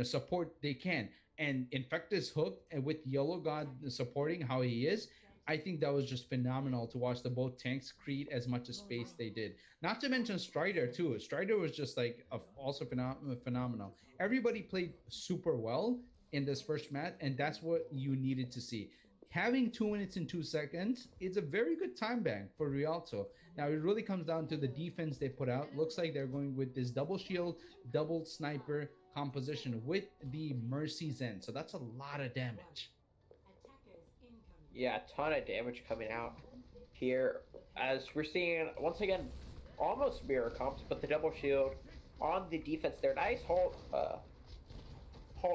support they can. And Infectus hook, and with Yellow God supporting how he is, I think that was just phenomenal to watch the both tanks create as much as space they did. Not to mention Strider too. Strider was just like also phenomenal. Everybody played super well in this first match, and that's what you needed to see. Having 2 minutes and 2 seconds is a very good time bank for Rialto. Now it really comes down to the defense they put out. Looks like they're going with this double shield, double sniper composition with the Mercy Zen. So that's a lot of damage. Yeah, a ton of damage coming out here as we're seeing once again almost mirror comps, but the double shield on the defense there. Nice halt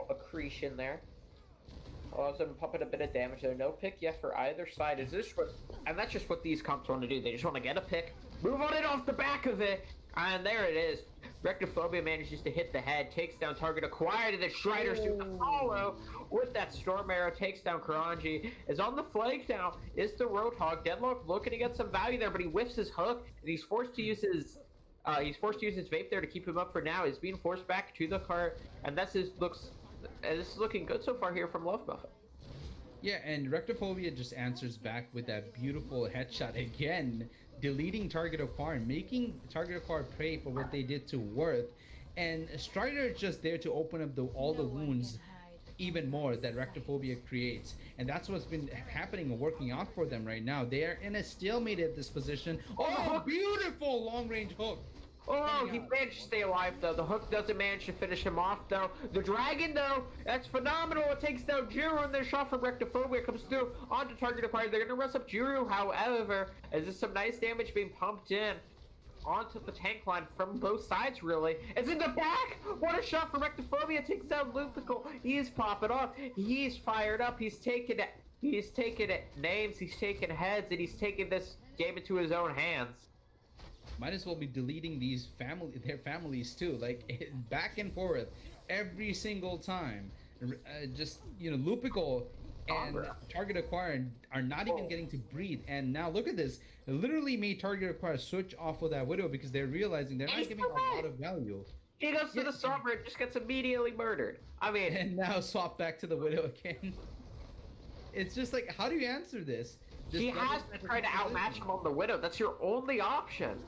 accretion there. Allows them to pump in a bit of damage there. No pick yet for either side. Is this what, and that's just what these comps want to do. They just want to get a pick, move on it off the back of it, and there it is. Rectophobia manages to hit the head, takes down Target Acquired, and then Strider's doing the follow with that Storm Arrow, takes down Karanji. Is on the flank now, is the Roadhog. Deadlock looking to get some value there, but he whiffs his hook, and he's forced to use his vape there to keep him up for now. He's being forced back to the cart, and this is looking good so far here from L.O.V.E.M.U.F.F.I.N. Yeah, and Rectophobia just answers back with that beautiful headshot again, deleting Target Acquired, making Target Acquired pay for what they did to Worth. And Strider is just there to open up all the wounds even more that Rectophobia creates. And that's what's been happening and working out for them right now. They are in a stalemate at this position. Oh, beautiful long-range hook. Oh, he managed to stay alive, though. The hook doesn't manage to finish him off, though. The dragon, though, that's phenomenal. It takes down Jiro, and their shot from Rectophobia comes through onto Target Acquired. They're going to rest up Jiro, however, as there's some nice damage being pumped in onto the tank line from both sides, really. It's in the back! What a shot from Rectophobia. Takes down Lupical. He's popping off. He's fired up. He's taking it names. He's taking heads, and he's taking this game into his own hands. Might as well be deleting their families too, like back and forth every single time. Lupical and Target Acquired are not even getting to breathe. And now look at this. It literally made Target Acquired switch off of that Widow because they're realizing they're not giving a lot of value. He goes to the Sombra and just gets immediately murdered. I mean... And now swap back to the Widow again. It's just like, how do you answer this? He has to try to outmatch him on the Widow. That's your only option.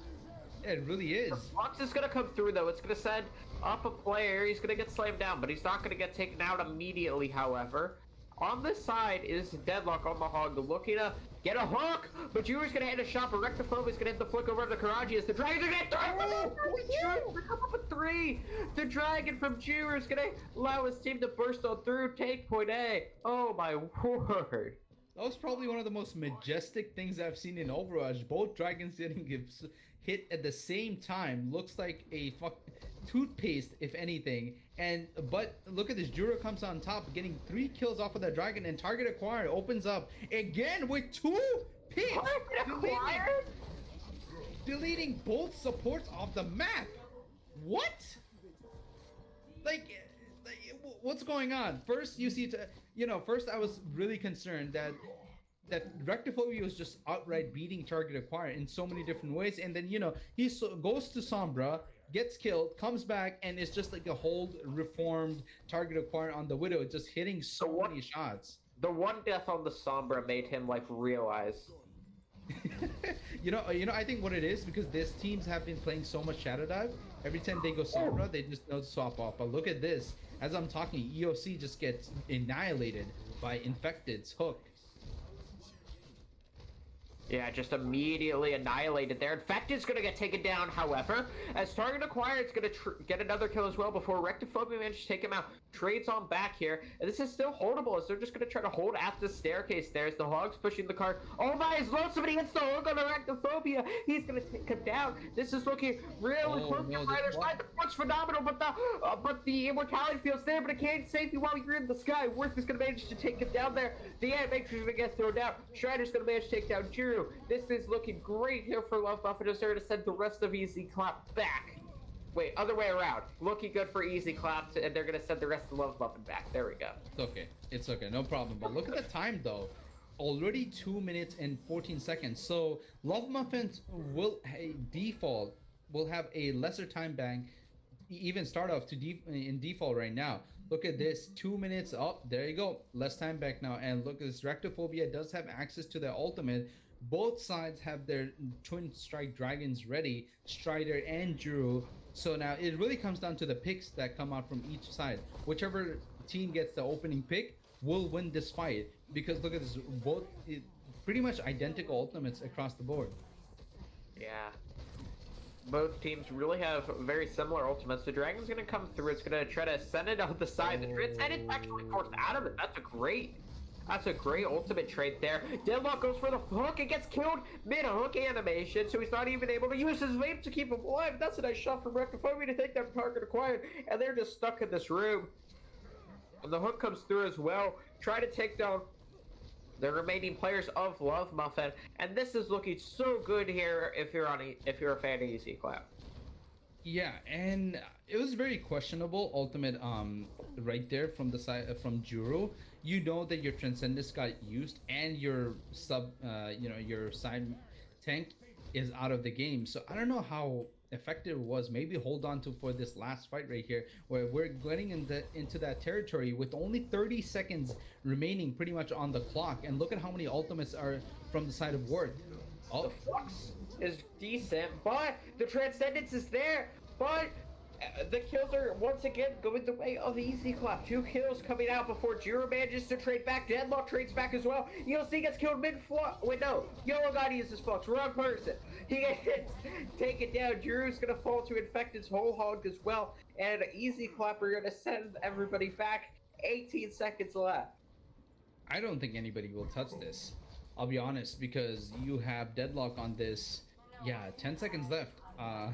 It really is. The Fox is going to come through, though. It's going to send up a player. He's going to get slammed down, but he's not going to get taken out immediately, however. On this side is Deadlock on the Hog, looking to get a hook, but Jiro's going to hit a shot, but Rectophobia's going to hit the flick over to Karaji as the Dragon's going to come up with 3. The Dragon from Jiro is going to allow his team to burst on through, take point A. Oh, my word. That was probably one of the most majestic things I've seen in Overwatch. Both dragons getting hit at the same time. Looks like a toothpaste, if anything. But look at this. Juro comes on top, getting 3 kills off of that dragon, and Target Acquired opens up again with 2 picks. Deleting both supports off the map. What? What's going on? First, you see, first I was really concerned that Rectiphobia was just outright beating Target Acquire in so many different ways, and then he goes to Sombra, gets killed, comes back, and it's just like a whole reformed Target Acquire on the Widow, just hitting so many shots. The one death on the Sombra made him like realize. I think what it is because these teams have been playing so much Shadow Dive. Every time they go Sombra, they just know to swap off. But look at this. As I'm talking, EOC just gets annihilated by Infected's hook. Yeah, just immediately annihilated there. Infected's going to get taken down, however. As Target Acquired is going to get another kill as well before Rectiphobia manages to take him out. Trades on back here. And this is still holdable as they're just going to try to hold at the staircase there as the Hog's pushing the cart. Oh my, he's low. Somebody hits the hook on the Rectiphobia. He's going to take him down. This is looking really close to either side. The front's phenomenal, but the immortality feels there, but it can't save you while you're in the sky. Worth is going to manage to take him down there. The Animatrix is going to get thrown down. Strider's going to manage to take down Jiru. This is looking great here for L.O.V.E.M.U.F.F.I.N. Is there to send the rest of Easy Clap back. Wait, other way around. Looking good for Easy Clap, and they're going to send the rest of L.O.V.E.M.U.F.F.I.N. back. There we go. It's okay, no problem. But look at the time, though. Already 2 minutes and 14 seconds. So L.O.V.E.M.U.F.F.I.N. will have a lesser time bank, even start off in default right now. Look at this, 2 minutes up. There you go, less time back now. And look at this, Rectiphobia does have access to their ultimate. Both sides have their twin strike dragons ready, Strider and Jiru. So now it really comes down to the picks that come out from each side. Whichever team gets the opening pick will win this fight, because look at this, pretty much identical ultimates across the board. Yeah. Both teams really have very similar ultimates. The Dragon's going to come through. It's going to try to send it on the side. The Transcendent's actually forced out of it. That's a great ultimate trade there. Deadlock goes for the hook and gets killed mid-hook animation, so he's not even able to use his vape to keep him alive. That's a nice shot from Rectiphobia to take that Target Acquired, and they're just stuck in this room. And the hook comes through as well. Try to take down the remaining players of L.O.V.E.M.U.F.F.I.N. And this is looking so good here if you're a fan of Easy Clap. Yeah, and it was very questionable ultimate right there from the side from Jiru. You know that your Transcendence got used and your your side tank is out of the game. So I don't know how effective it was. Maybe hold on to for this last fight right here, where we're getting into that territory with only 30 seconds remaining pretty much on the clock. And look at how many ultimates are from the side of Worth. Oh, the Flux is decent, but the Transcendence is there, but the kills are once again going the way of Easy Clap. 2 kills coming out before Jiru manages to trade back. Deadlock trades back as well. EOC gets killed mid-flux. Wait, no. Yellow God uses Flux. Wrong person. He gets taken down. Jiru's going to fall to Infected's whole hog as well. And Easy Clap are going to send everybody back. 18 seconds left. I don't think anybody will touch this. I'll be honest, because you have Deadlock on this. Yeah, 10 seconds left. I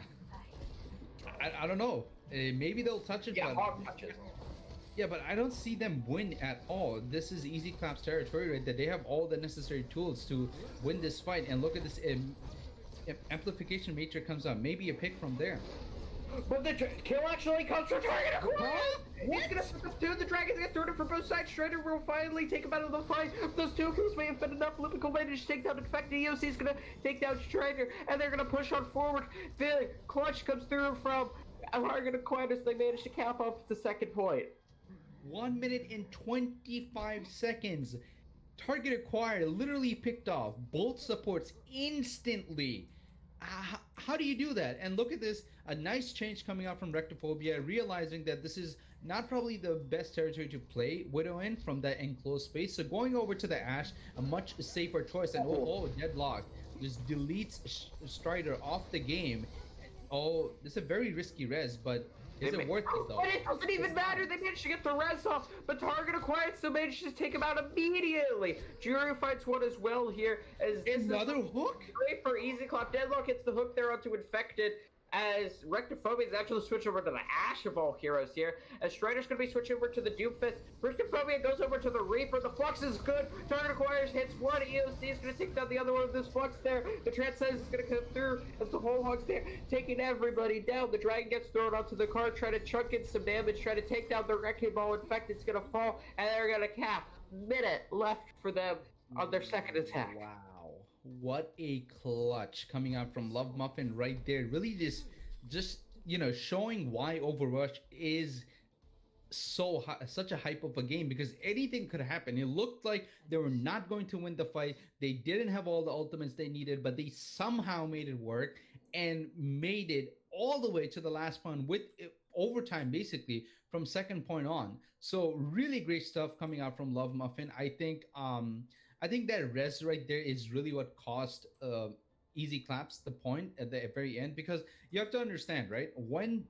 don't know. Maybe they'll touch it. Yeah, but, hog touches. Yeah, but I don't see them win at all. This is Easy Clap's territory, right? That they have all the necessary tools to win this fight. And look at this. Amplification Matrix comes out. Maybe a pick from there. But the kill actually comes from Target Acquired! He's gonna put the 2 the Dragons get thrown it from both sides. Strider will finally take him out of the fight. Those 2 kills may have been enough. Lipical managed to take down Infected. EOC is gonna take down Strider, and they're gonna push on forward. The clutch comes through from Target Acquired as they manage to cap up the second point. 1 minute and 25 seconds. Target Acquired literally picked off both supports instantly. How do you do that? And look at this, a nice change coming out from Rectiphobia, realizing that this is not probably the best territory to play Widow in from that enclosed space. So going over to the Ashe, a much safer choice. And Deadlock just deletes Strider off the game. Oh, this is a very risky res, but is it worth it though? But it doesn't even matter. They managed to get the res off, but Target Acquired still managed to take him out immediately. Jiru fights one as well here. As another hook? Great for Easy Clap. Deadlock hits the hook there onto Infected. as Rectophobia is actually switched over to the Ash of all heroes here, as Strider's going to be switching over to the Doomfist. Rectophobia goes over to the Reaper. The Flux is good. Target acquires, hits one. EOC is going to take down the other one of this Flux there. The Transcendence is going to come through as the whole Hog's there, taking everybody down. The Dragon gets thrown onto the card, trying to chunk in some damage, trying to take down the Wrecking Ball. In fact, it's going to fall, and they're going to cap. Minute left for them on their second attack. Wow, what a clutch coming out from L.O.V.E.M.U.F.F.I.N right there. Really, just showing why Overwatch is such a hype of a game, because anything could happen. It looked like they were not going to win the fight. They didn't have all the ultimates they needed, but they somehow made it work and made it all the way to the last point with overtime, basically from second point on. So really great stuff coming out from L.O.V.E.M.U.F.F.I.N. I think that res right there is really what cost easy claps the point at the very end, because you have to understand, right, when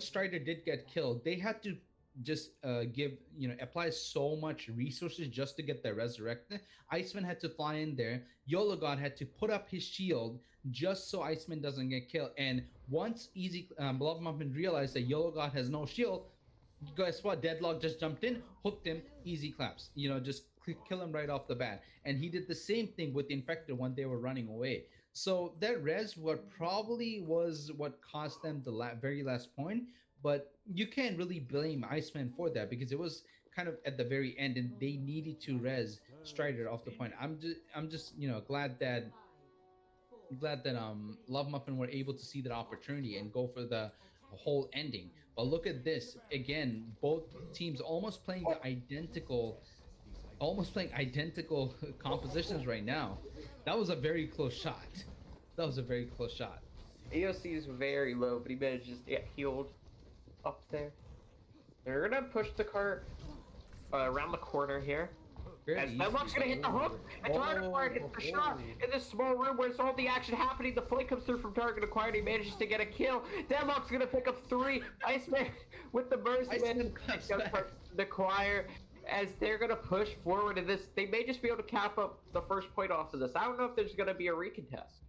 Strider did get killed, they had to just give apply so much resources just to get the resurrected. Iceman had to fly in there. YOLO God had to put up his shield just so Iceman doesn't get killed. And once easy L.O.V.E.M.U.F.F.I.N realized that YOLO God has no shield, guess what? Deadlock just jumped in, hooked him, easy claps. Just kill him right off the bat. And he did the same thing with Infected when they were running away. So that res what probably was what cost them the very last point, but you can't really blame Iceman for that because it was kind of at the very end and they needed to res Strider off the point. I'm just glad that L.O.V.E.M.U.F.F.I.N were able to see that opportunity and go for the whole ending. But look at this again, both teams almost playing identical compositions right now. That was a very close shot. That was a very close shot. EOC is very low, but he manages to get healed up there. They're gonna push the cart around the corner here. Very As easy. Deadlock's gonna hit the hook, and Target Acquired hits the shot in this small room where it's all the action happening. The flight comes through from Target Acquired. He manages to get a kill. Deadlock's gonna pick up 3. Iceman with the burst Iceman picks up the choir as they're gonna push forward in this. They may just be able to cap up the first point off of this. I don't know if there's gonna be a recontest.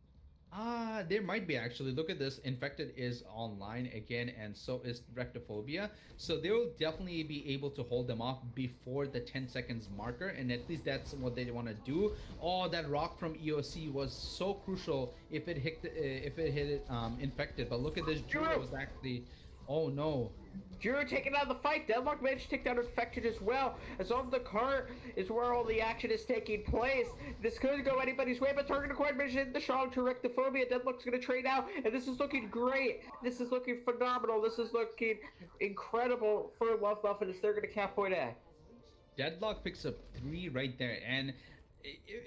There might be actually. Look at this. Infected is online again, and so is Rectophobia. So they will definitely be able to hold them off before the 10 seconds marker, and at least that's what they want to do. Oh, that rock from EOC was so crucial if it hit it Infected. But look at this. Drew was actually. Oh no. Drew taking out the fight. Deadlock managed to take down Infected as well. As on the cart is where all the action is taking place. This could go anybody's way, but Target Acquired managed to hit the shot to Rectophobia. Deadlock's going to trade out, and this is looking great. This is looking phenomenal. This is looking incredible for L.O.V.E.M.U.F.F.I.N as they're going to cap point A. Deadlock picks up 3 right there, and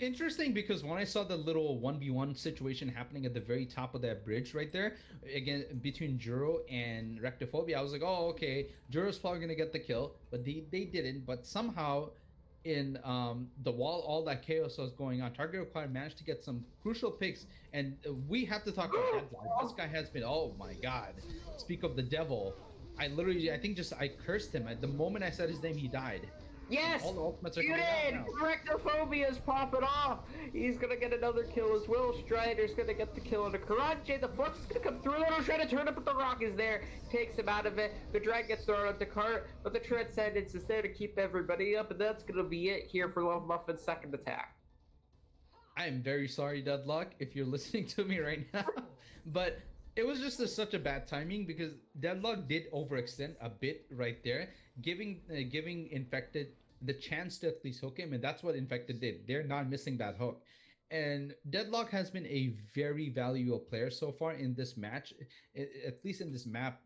interesting because when I saw the little 1v1 situation happening at the very top of that bridge right there, again between Juro and Rectophobia, I was like, oh okay, Juro's probably gonna get the kill, but they didn't. But somehow in the wall, all that chaos was going on, Target Acquired managed to get some crucial picks, and we have to talk about Deadlock. This guy has been, oh my god, speak of the devil, I think just I cursed him at the moment I said his name. He died. Yes! All the ultimates are You coming out did! now. Rectophobia is popping off! He's gonna get another kill as well. Strider's gonna get the kill on the Karate. The Flux is gonna come through. Little trying to turn up, but the rock is there. Takes him out of it. The drag gets thrown on the cart, but the Transcendence is there to keep everybody up, and that's gonna be it here for L.O.V.E.M.U.F.F.I.N's second attack. I am very sorry, Deadlock, if you're listening to me right now. But it was just such a bad timing because Deadlock did overextend a bit right there, giving Infected the chance to at least hook him, and that's what Infected did. They're not missing that hook. And Deadlock has been a very valuable player so far in this match, at least in this map,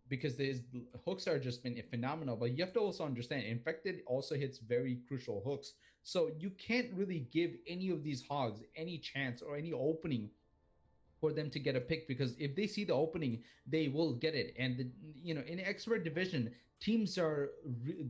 because his hooks are just been phenomenal. But you have to also understand, Infected also hits very crucial hooks. So you can't really give any of these hogs any chance or any opening for them to get a pick, because if they see the opening, they will get it. And in expert division, teams are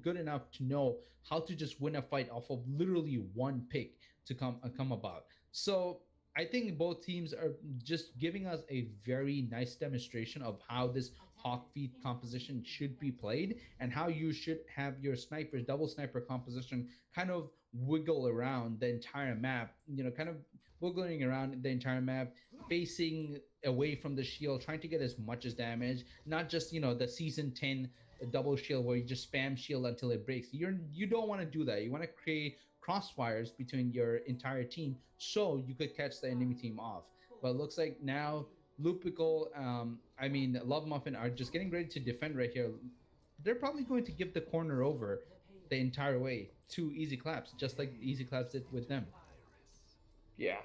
good enough to know how to just win a fight off of literally one pick to come about. So I think both teams are just giving us a very nice demonstration of how this hawk feed composition should be played and how you should have your sniper double sniper composition kind of wiggle around the entire map, kind of wiggling around the entire map, facing away from the shield, trying to get as much as damage, not just the season 10 double shield where you just spam shield until it breaks. You don't want to do that. You want to create crossfires between your entire team so you could catch the enemy team off. But it looks like now Lupical, Love Muffin are just getting ready to defend right here. They're probably going to give the corner over the entire way to Easy Claps, just like Easy Claps did with them. Yeah.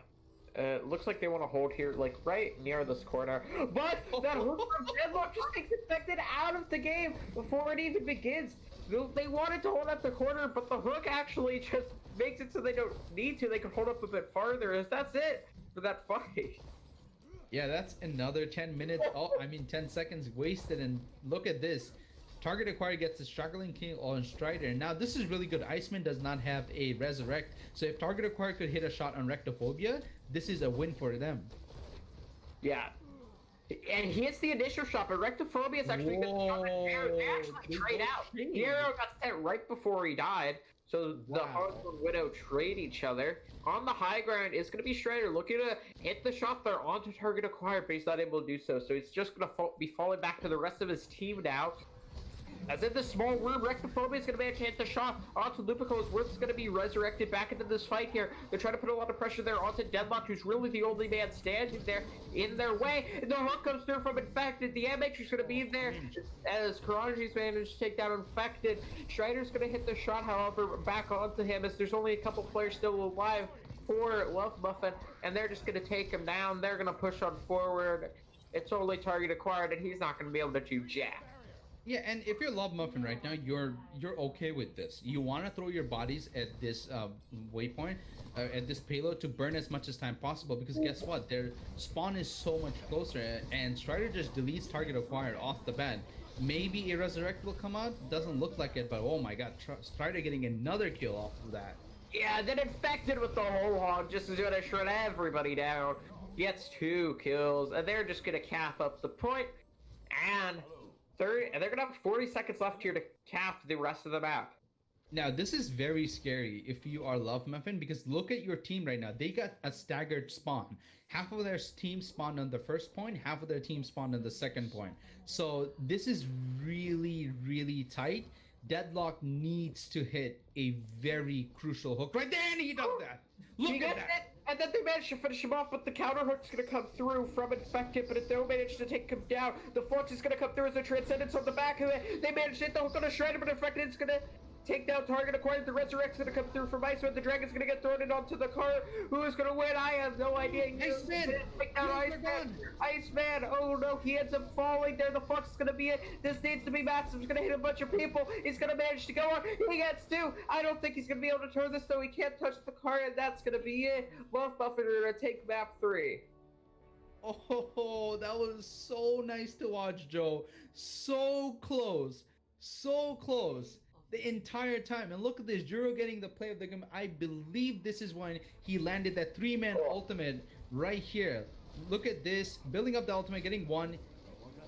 Looks like they want to hold here, like right near this corner. But that hook from Deadlock just takes Infected out of the game before it even begins. They wanted to hold up the corner, but the hook actually just makes it so they don't need to. They can hold up a bit farther. As that's it for that fight. Yeah, that's another 10 minutes. 10 seconds wasted. And look at this. Target acquired gets a struggling king on Strider. And now this is really good. Iceman does not have a resurrect. So if target acquired could hit a shot on Rectophobia, this is a win for them. Yeah. And he hits the initial shot, but Rectophobia is actually going to they actually trade out. Hero got sent right before he died. So the Heart and Widow trade each other. On the high ground, it's going to be Strider looking to hit the shot there onto target acquired, but he's not able to do so. So he's just going to be falling back to the rest of his team now. As in the small room, Rectophobia is going to manage to hit the shot onto Lupico. Worth's going to be resurrected back into this fight here. They're trying to put a lot of pressure there onto Deadlock, who's really the only man standing there in their way. And the hook comes through from Infected. The MH is going to be there as Karaji's managed to take down Infected. Strider's going to hit the shot, however, back onto him as there's only a couple players still alive for L.O.V.E.M.U.F.F.I.N, and they're just going to take him down. They're going to push on forward. It's only target acquired, and he's not going to be able to do jack. Yeah, and if you're L.O.V.E.M.U.F.F.I.N right now, you're okay with this. You want to throw your bodies at this waypoint, at this payload to burn as much as time possible, because guess what? Their spawn is so much closer, and Strider just deletes target acquired off the bat. Maybe a resurrect will come out. Doesn't look like it, but oh my god, Strider getting another kill off of that. Yeah, then Infected with the whole hog just is gonna shred everybody down. Gets 2 kills, and they're just gonna cap up the point. And they're gonna have 40 seconds left here to cap the rest of the map. Now, this is very scary if you are L.O.V.E.M.U.F.F.I.N, because look at your team right now. They got a staggered spawn. Half of their team spawned on the first point, half of their team spawned on the second point. So this is really, really tight. Deadlock needs to hit a very crucial hook right there, and he does that. Look at that. And then they managed to finish him off, but the counter hook's gonna come through from Infected, but if they don't manage to take him down, the Flux is gonna come through as a Transcendence on the back of it. They managed to hit the hook on a Shredder, but Infected is gonna take down target acquired. The Resurrect's gonna come through from Iceman. The Dragon's gonna get thrown in onto the cart. Who is gonna win? I have no idea. Iceman! Take down Iceman! Iceman! Oh no, he ends up falling there. The Flux is gonna be it. This needs to be massive. He's gonna hit a bunch of people. He's gonna manage to go on. He gets 2. I don't think he's gonna be able to turn this though. He can't touch the cart, and that's gonna be it. L.O.V.E.M.U.F.F.I.N are gonna take map 3. Oh, that was so nice to watch, Joe. So close. So close. The entire time. And look at this, Juro getting the play of the game. I believe this is when he landed that 3-man ultimate right here. Look at this, building up the ultimate, getting 1,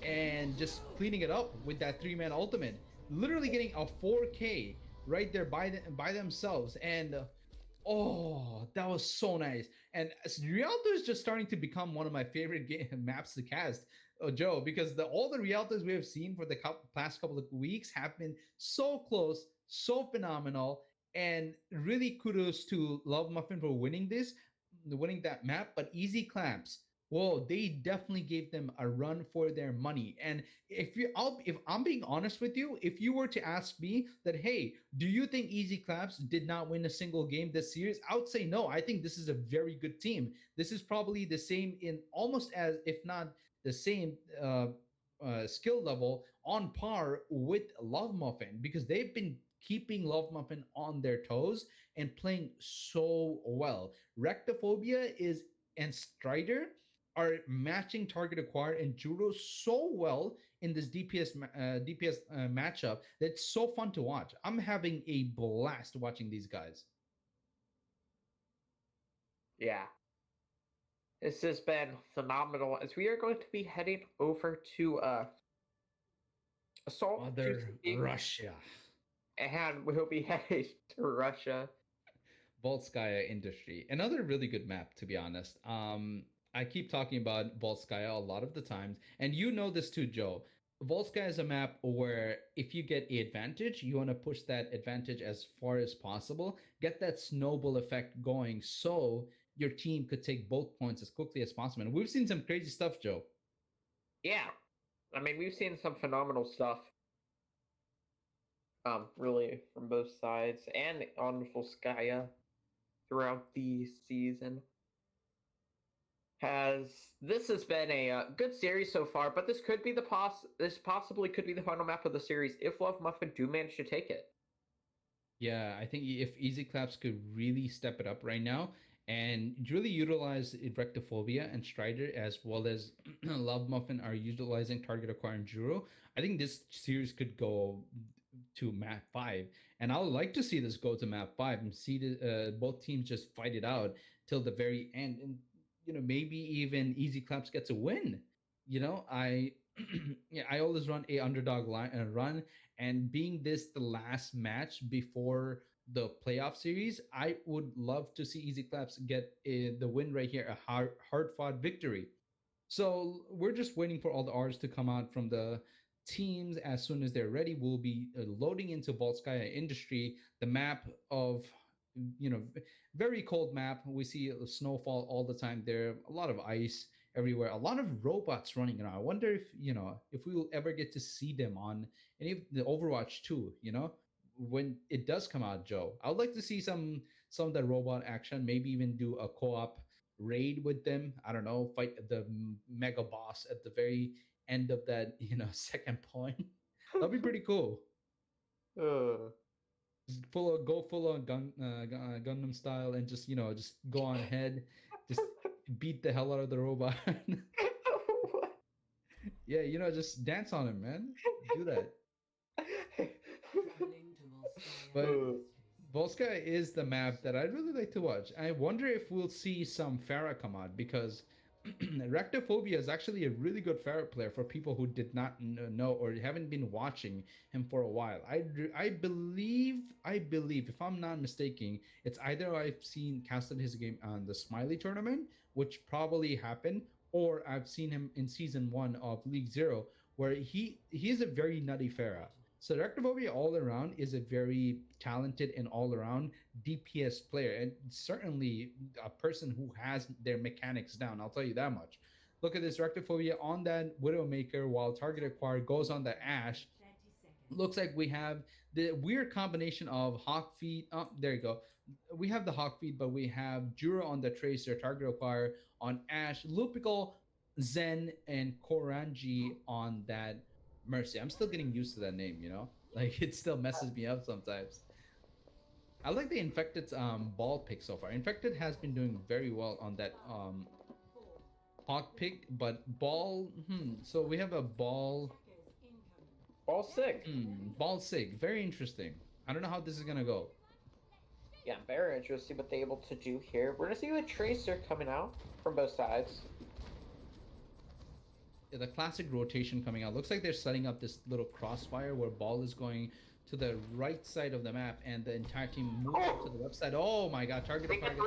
and just cleaning it up with that 3-man ultimate. Literally getting a 4K right there by themselves. And oh, that was so nice. And Rialto is just starting to become one of my favorite maps to cast. Joe, because all the Rialtos we have seen for the past couple of weeks have been so close, so phenomenal, and really kudos to L.O.V.E.M.U.F.F.I.N for winning that map. But Easy Claps, whoa, they definitely gave them a run for their money. And if I'm being honest with you, if you were to ask me that, hey, do you think Easy Claps did not win a single game this series? I would say no. I think this is a very good team. This is probably the same in almost as, if not the same skill level, on par with L.O.V.E.M.U.F.F.I.N, because they've been keeping L.O.V.E.M.U.F.F.I.N on their toes and playing so well. Rectophobia and Strider are matching target acquired and Juro so well in this DPS matchup that's so fun to watch. I'm having a blast watching these guys. Yeah. This has been phenomenal as we are going to be heading over to Assault Mother 2CD, Russia. and we'll be heading to Russia. Volskaya Industry. Another really good map, to be honest. I keep talking about Volskaya a lot of the times, and you know this too, Joe. Volskaya is a map where if you get the advantage, you want to push that advantage as far as possible, get that snowball effect going so your team could take both points as quickly as possible. And we've seen some crazy stuff, Joe. Yeah, I mean we've seen some phenomenal stuff. Really from both sides and on Volskaya throughout the season. This has been a good series so far, but this could be this possibly could be the final map of the series if L.O.V.E.M.U.F.F.I.N do manage to take it. Yeah, I think if Easy Claps could really step it up right now and really utilize Rectophobia and Strider as well as Love Muffin are utilizing Target Acquire and Juro, I think this series could go to map 5. And I would like to see this go to map 5 and see both teams just fight it out till the very end. And, maybe even Easy Claps gets a win. Yeah, I always run a underdog run, and being this the last match before the playoff series, I would love to see Easy Claps get the win right here, a hard fought victory. So we're just waiting for all the R's to come out from the teams. As soon as they're ready, we'll be loading into Volskaya Industry, the map of very cold map. We see snowfall all the time there, a lot of ice everywhere, a lot of robots running around. I wonder if we will ever get to see them on any of the Overwatch 2, when it does come out, Joe. I would like to see some of the robot action, maybe even do a co-op raid with them. I don't know, fight the mega boss at the very end of that, second point. That'd be pretty cool. Uh, Just full on Gundam style, and just go on ahead, just beat the hell out of the robot. Yeah, just dance on him, man. Do that. But Volska is the map that I'd really like to watch. I wonder if we'll see some Farah come out, because Rectophobia is actually a really good Farah player for people who did not know or haven't been watching him for a while. I believe, if I'm not mistaken, it's either I've seen casted his game on the Smiley tournament, which probably happened, or I've seen him in season 1 of League Zero, where he is a very nutty Farah. So Rectophobia all around is a very talented and all around DPS player, and certainly a person who has their mechanics down. I'll tell you that much. Look at this Rectophobia on that Widowmaker while target acquire goes on the Ash. Looks like we have the weird combination of Hawk Feet. Oh, there you go. We have the Hawk Feet, but we have Jura on the Tracer, target acquire on Ash, Lupical, Zen, and Koranji on that Mercy. I'm still getting used to that name, Like it still messes me up sometimes. I like the Infected's ball pick so far. Infected has been doing very well on that hawk pick, but ball so we have a ball Ball sick. ball sig. Very interesting. I don't know how this is gonna go. Yeah, I'm very interested to see what they're able to do here. We're gonna see the Tracer coming out from both sides. Yeah, the classic rotation coming out. Looks like they're setting up this little crossfire where ball is going to the right side of the map and the entire team moves to the left side. Oh my god, target the target.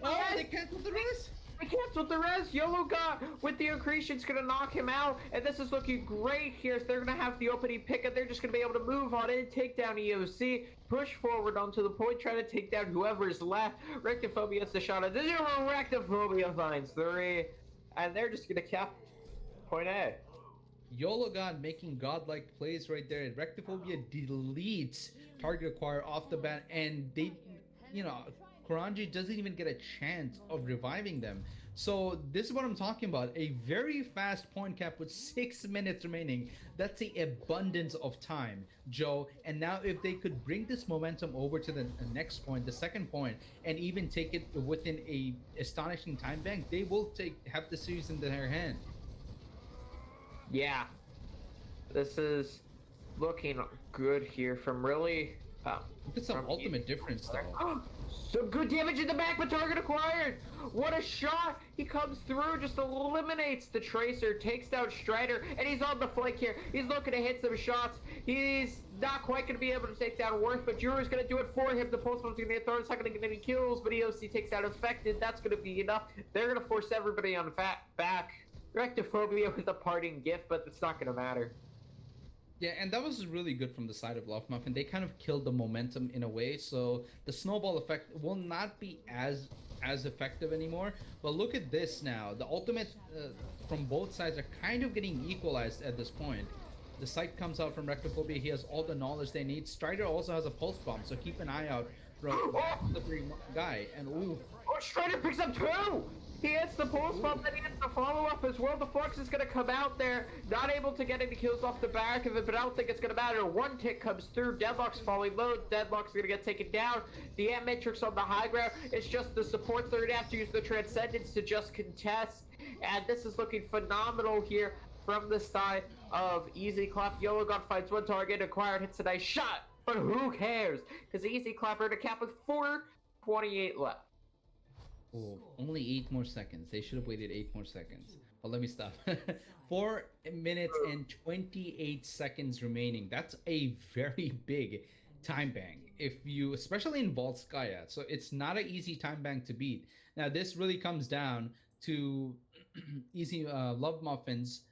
Oh, they canceled the res! They canceled the res! YOLO got with the accretion's gonna knock him out, and this is looking great here. So they're gonna have the opening pick, and they're just gonna be able to move on in, take down EOC, push forward onto the point, try to take down whoever's left. Rectophobia gets the shot at 0. Rectophobia finds 3, and they're just gonna cap point A. YOLO God making godlike plays right there. Rectophobia deletes target acquire off the bat, and they, Koranji doesn't even get a chance of reviving them. So this is what I'm talking about. A very fast point cap with 6 minutes remaining. That's the abundance of time, Joe. And now if they could bring this momentum over to the next point, the second point, and even take it within a astonishing time bank, they will have the series in their hand. Yeah, this is looking good here from really Look at some from ultimate Easy difference Clap. though. Some good damage in the back, but target acquired. What a shot! He comes through, just eliminates the Tracer, takes down Strider, and he's on the flank here. He's looking to hit some shots. He's not quite going to be able to take down Worth, but Juro's going to do it for him. The Postman's going to get thrown. It's not going to get any kills, but EOC takes out Affected. That's going to be enough. They're going to force everybody on back. Rectophobia with a parting gift, but it's not going to matter. Yeah, and that was really good from the side of L.O.V.E.M.U.F.F.I.N. They kind of killed the momentum in a way, so the snowball effect will not be as effective anymore. But look at this now. The ultimate from both sides are kind of getting equalized at this point. The sight comes out from Rectophobia. He has all the knowledge they need. Strider also has a pulse bomb, so keep an eye out from that slippery guy. And ooh, Oh, Strider picks up two! He hits the pulse bomb, then he hits the follow-up as well. The Flux is going to come out there, not able to get any kills off the back of it, but I don't think it's going to matter. One tick comes through, Deadlock's falling low, Deadlock's going to get taken down. The Ant-Matrix on the high ground, it's just the support third have to use the Transcendence to just contest. And this is looking phenomenal here from the side of Easy Clap. Yellow God finds one target, acquired, hits a nice shot, but who cares? Because Easy Clap earned a cap with 4:28 left. ooh, only 8 more seconds. They should have waited 8 more seconds. But let me stop. 4 minutes and 28 seconds remaining. That's a very big time bank. If you, especially in Volskaya, so it's not an easy time bank to beat. Now this really comes down to easy L.O.V.E.M.U.F.F.I.N's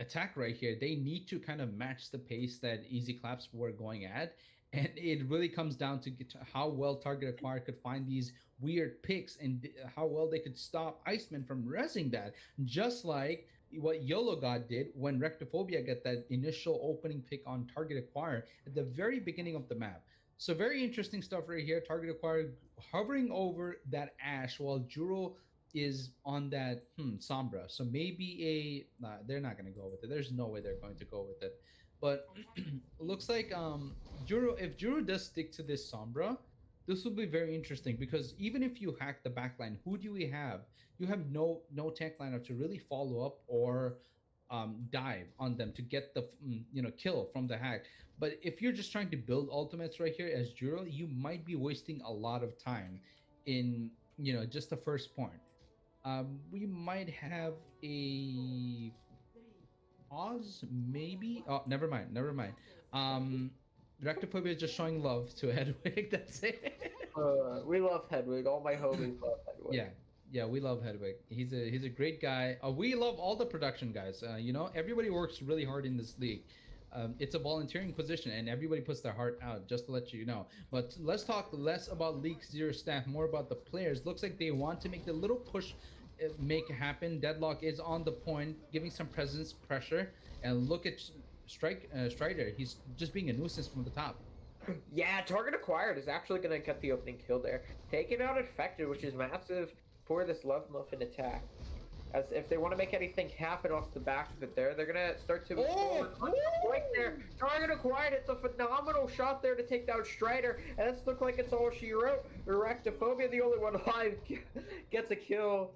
attack right here. They need to kind of match the pace that Easy Claps were going at. And it really comes down to how well Target Acquire could find these weird picks and how well they could stop Iceman from resing that. Just like what YOLO God did when Rectophobia got that initial opening pick on Target Acquire at the very beginning of the map. So very interesting stuff right here. Target Acquire hovering over that Ash while Juro is on that Sombra. So maybe they're not going to go with it. There's no way they're going to go with it. But looks like Juro, if Juro does stick to this Sombra, this will be very interesting because even if you hack the backline, who do we have? You have no tank lineup to really follow up or dive on them to get the kill from the hack. But if you're just trying to build ultimates right here as Juro, you might be wasting a lot of time in just the first point. We might have a pause, maybe. Oh, never mind. Rectophobia is just showing love to Hedwig. That's it. We love Hedwig. All my homies love Hedwig. Yeah, we love Hedwig. He's a great guy. We love all the production guys. Everybody works really hard in this league. It's a volunteering position, and everybody puts their heart out. Just to let you know. But let's talk less about League Zero staff, more about the players. Looks like they want to make the little push, make it happen. Deadlock is on the point, giving some presence, pressure, and look at Strider. He's just being a nuisance from the top. Yeah, target acquired is actually going to get the opening kill there. Taking out Infected, which is massive for this L.O.V.E.M.U.F.F.I.N attack. As if they want to make anything happen off the back of it there, they're going to start to... Right there. Target acquired. It's a phenomenal shot there to take down Strider. And this looks like it's all she wrote. Rectophobia, the only one alive, gets a kill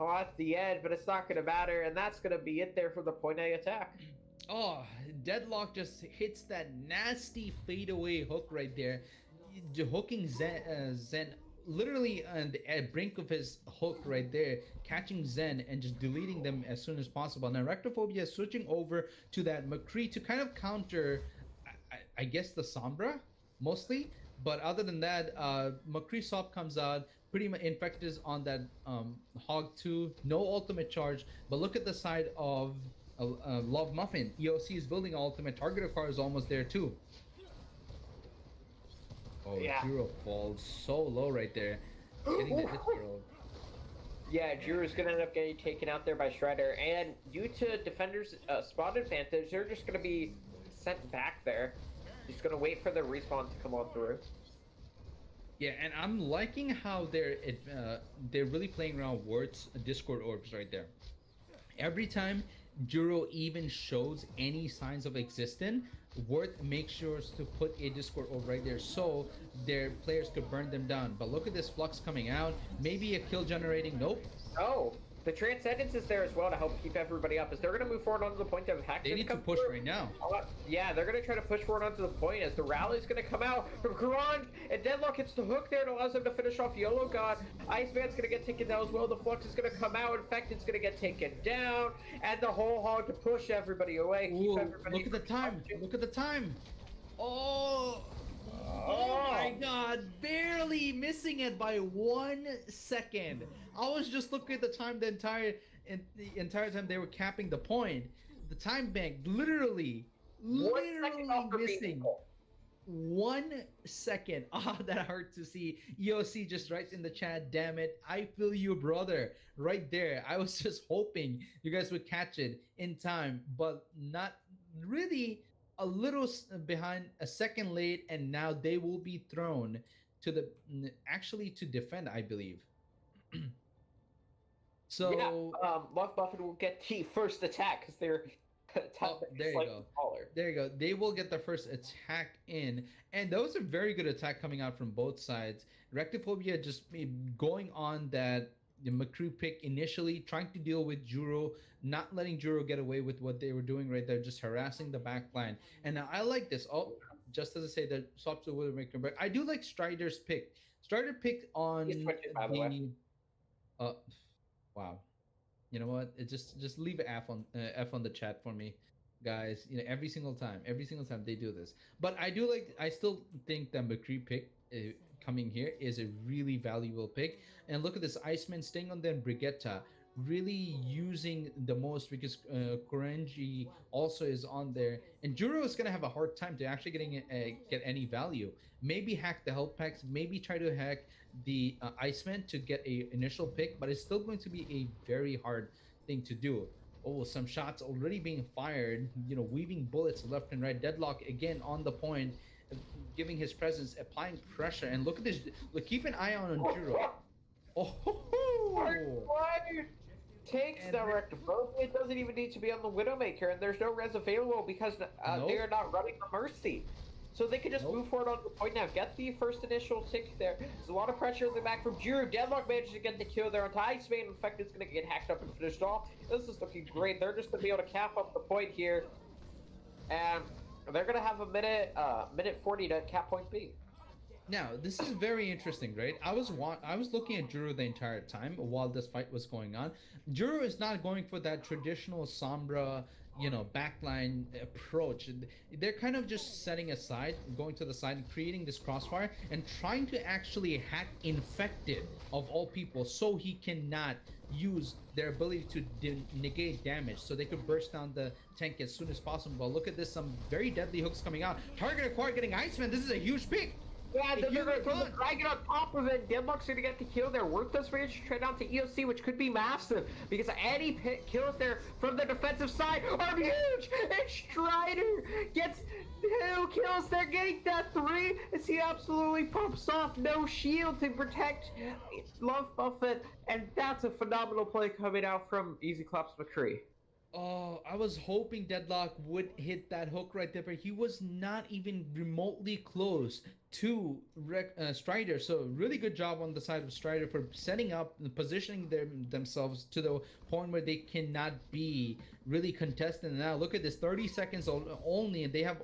at the end, but it's not going to matter. And that's going to be it there for the point A attack. Oh, Deadlock just hits that nasty fadeaway hook right there, hooking Zen literally on the brink of his hook right there, catching Zen and just deleting them as soon as possible. Now Rectophobia is switching over to that McCree to kind of counter, I guess, the Sombra mostly. But other than that, McCree Sop comes out. Pretty much Infected is on that Hog 2. No ultimate charge. But look at the side of L.O.V.E.M.U.F.F.I.N. EOC is building an ultimate. Target acquire is almost there too. Oh, yeah. Juro falls so low right there. Getting the hit throw. Yeah, Juro's going to end up getting taken out there by Strider. And due to defenders' spot advantage, they're just going to be sent back there. Just going to wait for the respawn to come on through. Yeah, and I'm liking how they're really playing around Ward's Discord orbs right there. Every time Juro even shows any signs of existence, Worth makes sure to put a Discord orb right there so their players could burn them down. But look at this Flux coming out. Maybe a kill generating. Nope. Oh, The Transcendence is there as well to help keep everybody up. As they're going to move forward onto the point of attack. They need to push right now. Yeah, they're going to try to push forward onto the point as the rally's going to come out from Courage, and Deadlock hits the hook there and allows them to finish off YOLO God. Iceman's going to get taken down as well. The Flux is going to come out. Infected's going to get taken down, and the whole hog to push everybody away. Ooh, look at the time. Look at the time. Oh my god, barely missing it by 1 second. I was just looking at the time the entire time they were capping the point. The time bank literally missing 1 second. Ah, that hurt to see. EOC just writes in the chat, damn it, I feel you, brother. Right there. I was just hoping you guys would catch it in time, but not really. A little behind, a second late, and now they will be thrown to the to defend, I believe. So yeah, L.O.V.E.M.U.F.F.I.N will get the first attack because they're there you go. Taller. There you go. They will get the first attack in, and that was a very good attack coming out from both sides. Rectiphobia just going on that the McCree pick initially, trying to deal with Juro, not letting Juro get away with what they were doing right there, just harassing the back line. And now I like this. Oh, just as I say, that swaps to Widowmaker, but I do like Strider's pick. Strider pick on the wow. You know what? It just leave F on the chat for me, guys. You know, every single time they do this. But I still think that McCree pick coming here is a really valuable pick. And look at this, Iceman staying on then Brigitta, really using the most because Korenji also is on there, and Juro is gonna have a hard time to actually get any value. Maybe hack the health packs, maybe try to hack the Iceman to get a initial pick, but it's still going to be a very hard thing to do. Oh, some shots already being fired, you know, weaving bullets left and right. Deadlock again on the point, giving his presence, applying pressure, and look at this. Look, keep an eye on Juro. Takes direct approach. It doesn't even need to be on the Widowmaker, and there's no res available because they're not running the Mercy. So they can just move forward on the point now. Get the first initial tick there. There's a lot of pressure in the back from Juro. Deadlock manages to get the kill there onto Iceman. Infected's going to get hacked up and finished off. This is looking great. They're just going to be able to cap up the point here. And they're going to have a minute 40 to cap point B. Now, this is very interesting, right? I was looking at Juro the entire time while this fight was going on. Juro is not going for that traditional Sombra, you know, backline approach. They're kind of just setting aside, going to the side, creating this crossfire, and trying to actually hack Infected of all people, so he cannot use their ability to negate damage, so they could burst down the tank as soon as possible. But look at this, some very deadly hooks coming out. Target acquired, getting Iceman. This is a huge pick. Yeah, they're going to throw the dragon on top of it. Deadlock's going to get the kill there. Worthless range to trade down to EOC, which could be massive because any kills there from the defensive side are huge. And Strider gets 2 kills. They're getting that 3 as he absolutely pumps off. No shield to protect L.O.V.E.M.U.F.F.I.N. And that's a phenomenal play coming out from Easy Claps McCree. Oh, I was hoping Deadlock would hit that hook right there, but he was not even remotely close to Strider. So really good job on the side of Strider for setting up and positioning themselves to the point where they cannot be really contested. And now look at this, 30 seconds only, and they have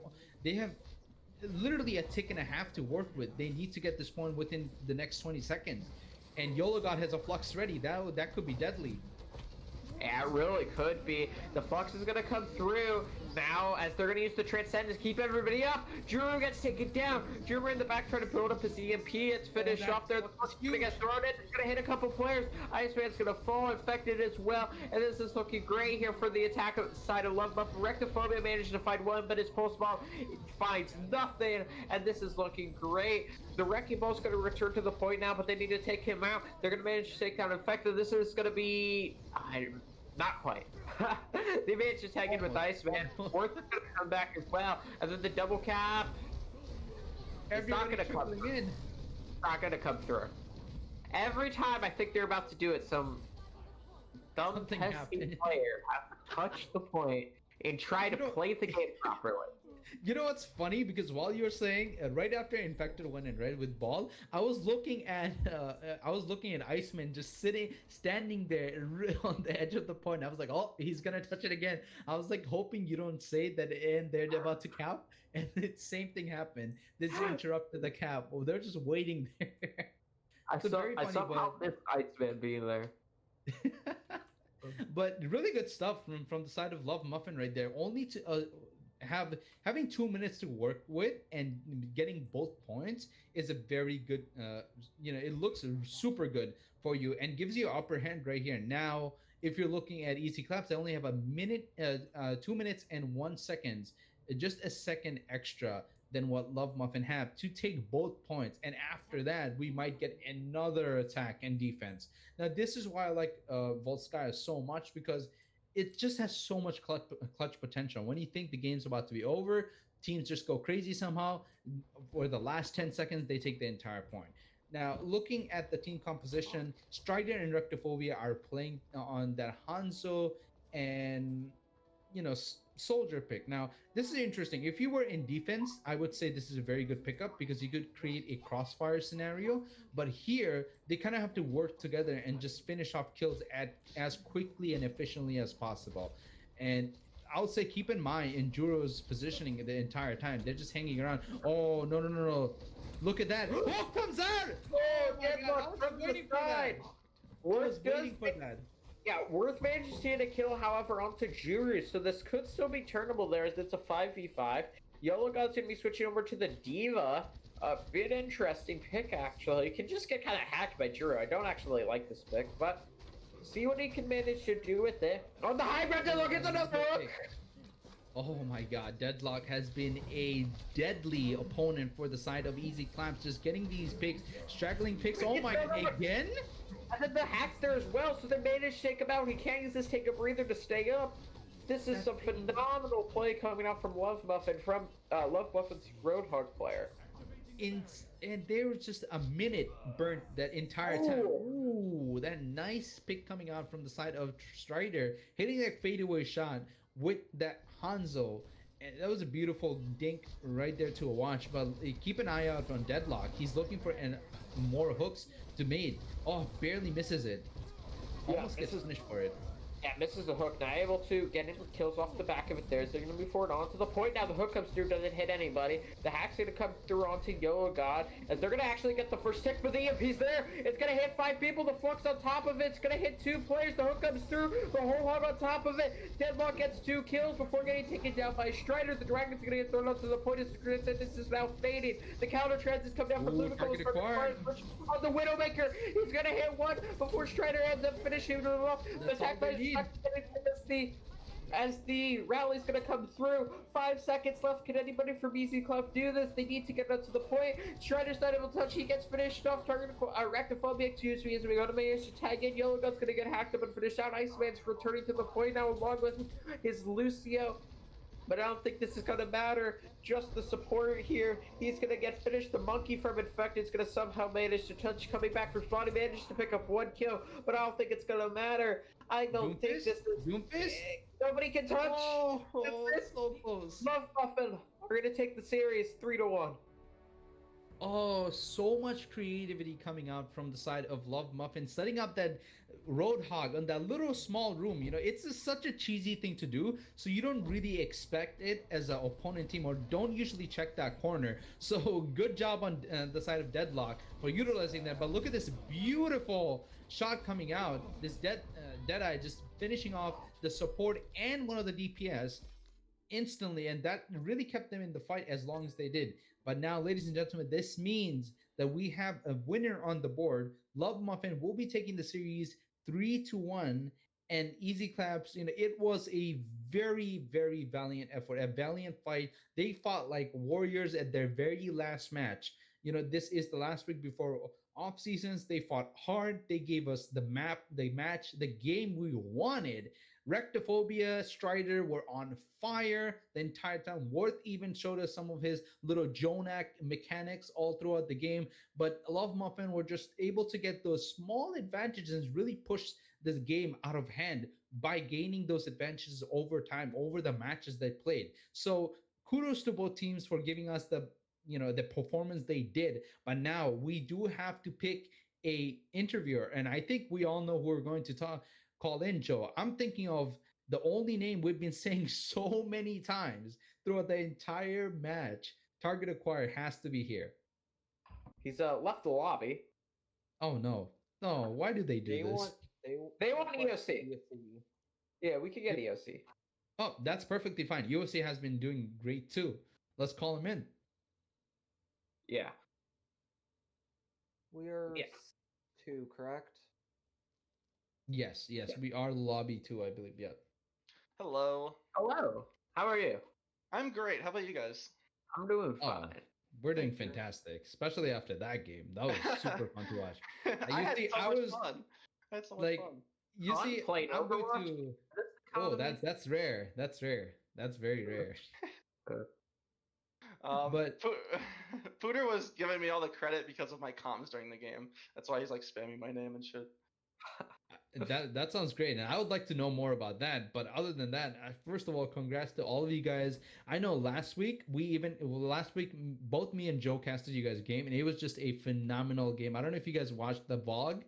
literally a tick and a half to work with. They need to get this point within the next 20 seconds. And YOLO God has a flux ready. That could be deadly. Yeah, it really could be. The Flux is going to come through now as they're going to use the Transcendence, keep everybody up. Juro gets taken down. Juro in the back trying to build up his EMP. It's finished off there. The Flux is going to get thrown in. It's going to hit a couple players. Iceman's going to fall, Infected as well. And this is looking great here for the attack side of L.O.V.E.M.U.F.F.I.N. Rectiphobia managed to find one, but his pulse ball finds nothing. And this is looking great. The Wrecking Ball's going to return to the point now, but they need to take him out. They're going to manage to take down Infected. This is going to be... not quite. They managed to tag in with Iceman. Worth is going to come back as well. And then the double cap. It's not going to come through. It's not going to come through. Every time I think they're about to do it, some dumb testing player has to touch the point and try to play the game properly. You know what's funny? Because while you were saying right after Infected went in, right, with Ball, I was looking at Iceman just standing there on the edge of the point. I was like, oh, he's gonna touch it again. I was like hoping you don't say that, and they're about to cap, and the same thing happened. They just interrupted the cap. Oh, they're just waiting there. So very I funny, somehow but missed Iceman being there. but really good stuff from the side of Love Muffin right there. Only to having 2 minutes to work with and getting both points is a very good. It looks super good for you and gives you upper hand right here. Now, if you're looking at easy claps, they only have a minute, 2 minutes and 1 seconds, just a second extra than what Love Muffin have to take both points. And after that, we might get another attack and defense. Now, this is why I like Volskaya so much because it just has so much clutch potential. When you think the game's about to be over, teams just go crazy somehow. For the last 10 seconds, they take the entire point. Now, looking at the team composition, Strider and Rectophobia are playing on that Hanzo and soldier pick. Now this is interesting. If you were in defense, I would say this is a very good pickup because you could create a crossfire scenario, but here they kind of have to work together and just finish off kills at as quickly and efficiently as possible. And I'll say keep in mind Enduro's positioning the entire time. They're just hanging around. Oh, no, no, no, no. Look at that. Oh, comes out. Oh my god, I was waiting for that. I was waiting for that. Yeah, Worth manages to get a kill, however, onto Juru, so this could still be turnable there as it's a 5v5. Yellow God's going to be switching over to the Diva. A bit interesting pick, actually. He can just get kind of hacked by Juru. I don't actually like this pick, but see what he can manage to do with it. On the high ground, look, it's another hook! Oh my god, Deadlock has been a deadly opponent for the side of Easy Claps, just getting these picks, straggling picks. Oh my, again? And then the hack's there as well, so they managed to take him out. He can't use this take a breather to stay up. This is some phenomenal play coming out from L.O.V.E.M.U.F.F.I.N, from L.O.V.E.M.U.F.F.I.N's Roadhog player. And there was just a minute burnt that entire time. Ooh, that nice pick coming out from the side of Strider, hitting that fadeaway shot with that Hanzo. And that was a beautiful dink right there to a watch. But keep an eye out on Deadlock. He's looking for more hooks to mate. Oh, barely misses it. Almost gets punished for it. Yeah, misses the hook. Not able to get any kills off the back of it there. So they're going to move forward onto the point. Now the hook comes through, doesn't hit anybody. The hack's going to come through onto Yellow God, as they're going to actually get the first tick, but the EMP's there. It's going to hit 5 people. The flux on top of it. It's going to hit 2 players. The hook comes through. The whole hog on top of it. Deadlock gets 2 kills before getting taken down by Strider. The Dragon's going to get thrown onto the point. His grid sentence is now fading. The counter transit come down from Lumico on the Widowmaker. He's going to hit 1 before Strider ends up finishing him off. The attack by as the rally's gonna come through. 5 seconds left. Can anybody from Easy Club do this? They need to get up to the point. Strider's not able to touch. He gets finished off. Target Rectophobia, excuse me, as we go to manage to tag in. Yellow Gun's gonna get hacked up and finish out. Iceman's returning to the point now along with his Lucio. But I don't think this is going to matter. Just the support here. He's going to get finished. The monkey from Infected is going to somehow manage to touch. Coming back from spawn, he managed to pick up 1 kill. But I don't think it's going to matter. I don't think this is... Nobody can touch. Oh, so close. L.O.V.E.M.U.F.F.I.N. We're going to take the series 3-1. Oh, so much creativity coming out from the side of L.O.V.E.M.U.F.F.I.N, setting up that Roadhog in that little small room. It's such a cheesy thing to do, so you don't really expect it as an opponent team, or don't usually check that corner. So good job on the side of Deadlock for utilizing that. But look at this beautiful shot coming out. This Deadeye just finishing off the support and one of the DPS instantly, and that really kept them in the fight as long as they did. But now, ladies and gentlemen, this means that we have a winner on the board. L.O.V.E.M.U.F.F.I.N will be taking the series 3-1, and Easy Claps, it was a very, very valiant effort, a valiant fight. They fought like warriors at their very last match. This is the last week before off seasons. They fought hard. They gave us the map, the match, the game we wanted. Rectophobia, Strider were on fire the entire time. Worth even showed us some of his little Jonak mechanics all throughout the game. But L.O.V.E.M.U.F.F.I.N were just able to get those small advantages and really push this game out of hand by gaining those advantages over time, over the matches they played. So kudos to both teams for giving us the performance they did. But now we do have to pick a interviewer, and I think we all know who we're going to call in, Joe. I'm thinking of the only name we've been saying so many times throughout the entire match. Target acquired has to be here. He's left the lobby. Oh no. No, why do they do They this? want They want want EOC. EOC. Yeah, we could get EOC. Oh, that's perfectly fine. UFC has been doing great too. Let's call him in. Yeah. We're Yeah. 2, correct? Yes, yes, Yeah. we are lobby too, I believe. Yeah. Hello. Hello. How are you? I'm great. How about you guys? I'm doing Oh, fine. we're doing Thank you. fantastic, especially after that game. That was super fun to watch. I had so I much was fun. I had so much like, fun. you Fun see, playing I'm going Overwatch? to. This Oh, economy? that's rare. That's rare. That's very rare. But Pooter was giving me all the credit because of my comms during the game. That's why he's like spamming my name and shit. that sounds great, and I would like to know more about that. But other than that, first of all, congrats to all of you guys. I know last week both me and Joe casted you guys a game, and it was just a phenomenal game. I don't know if you guys watched the VOD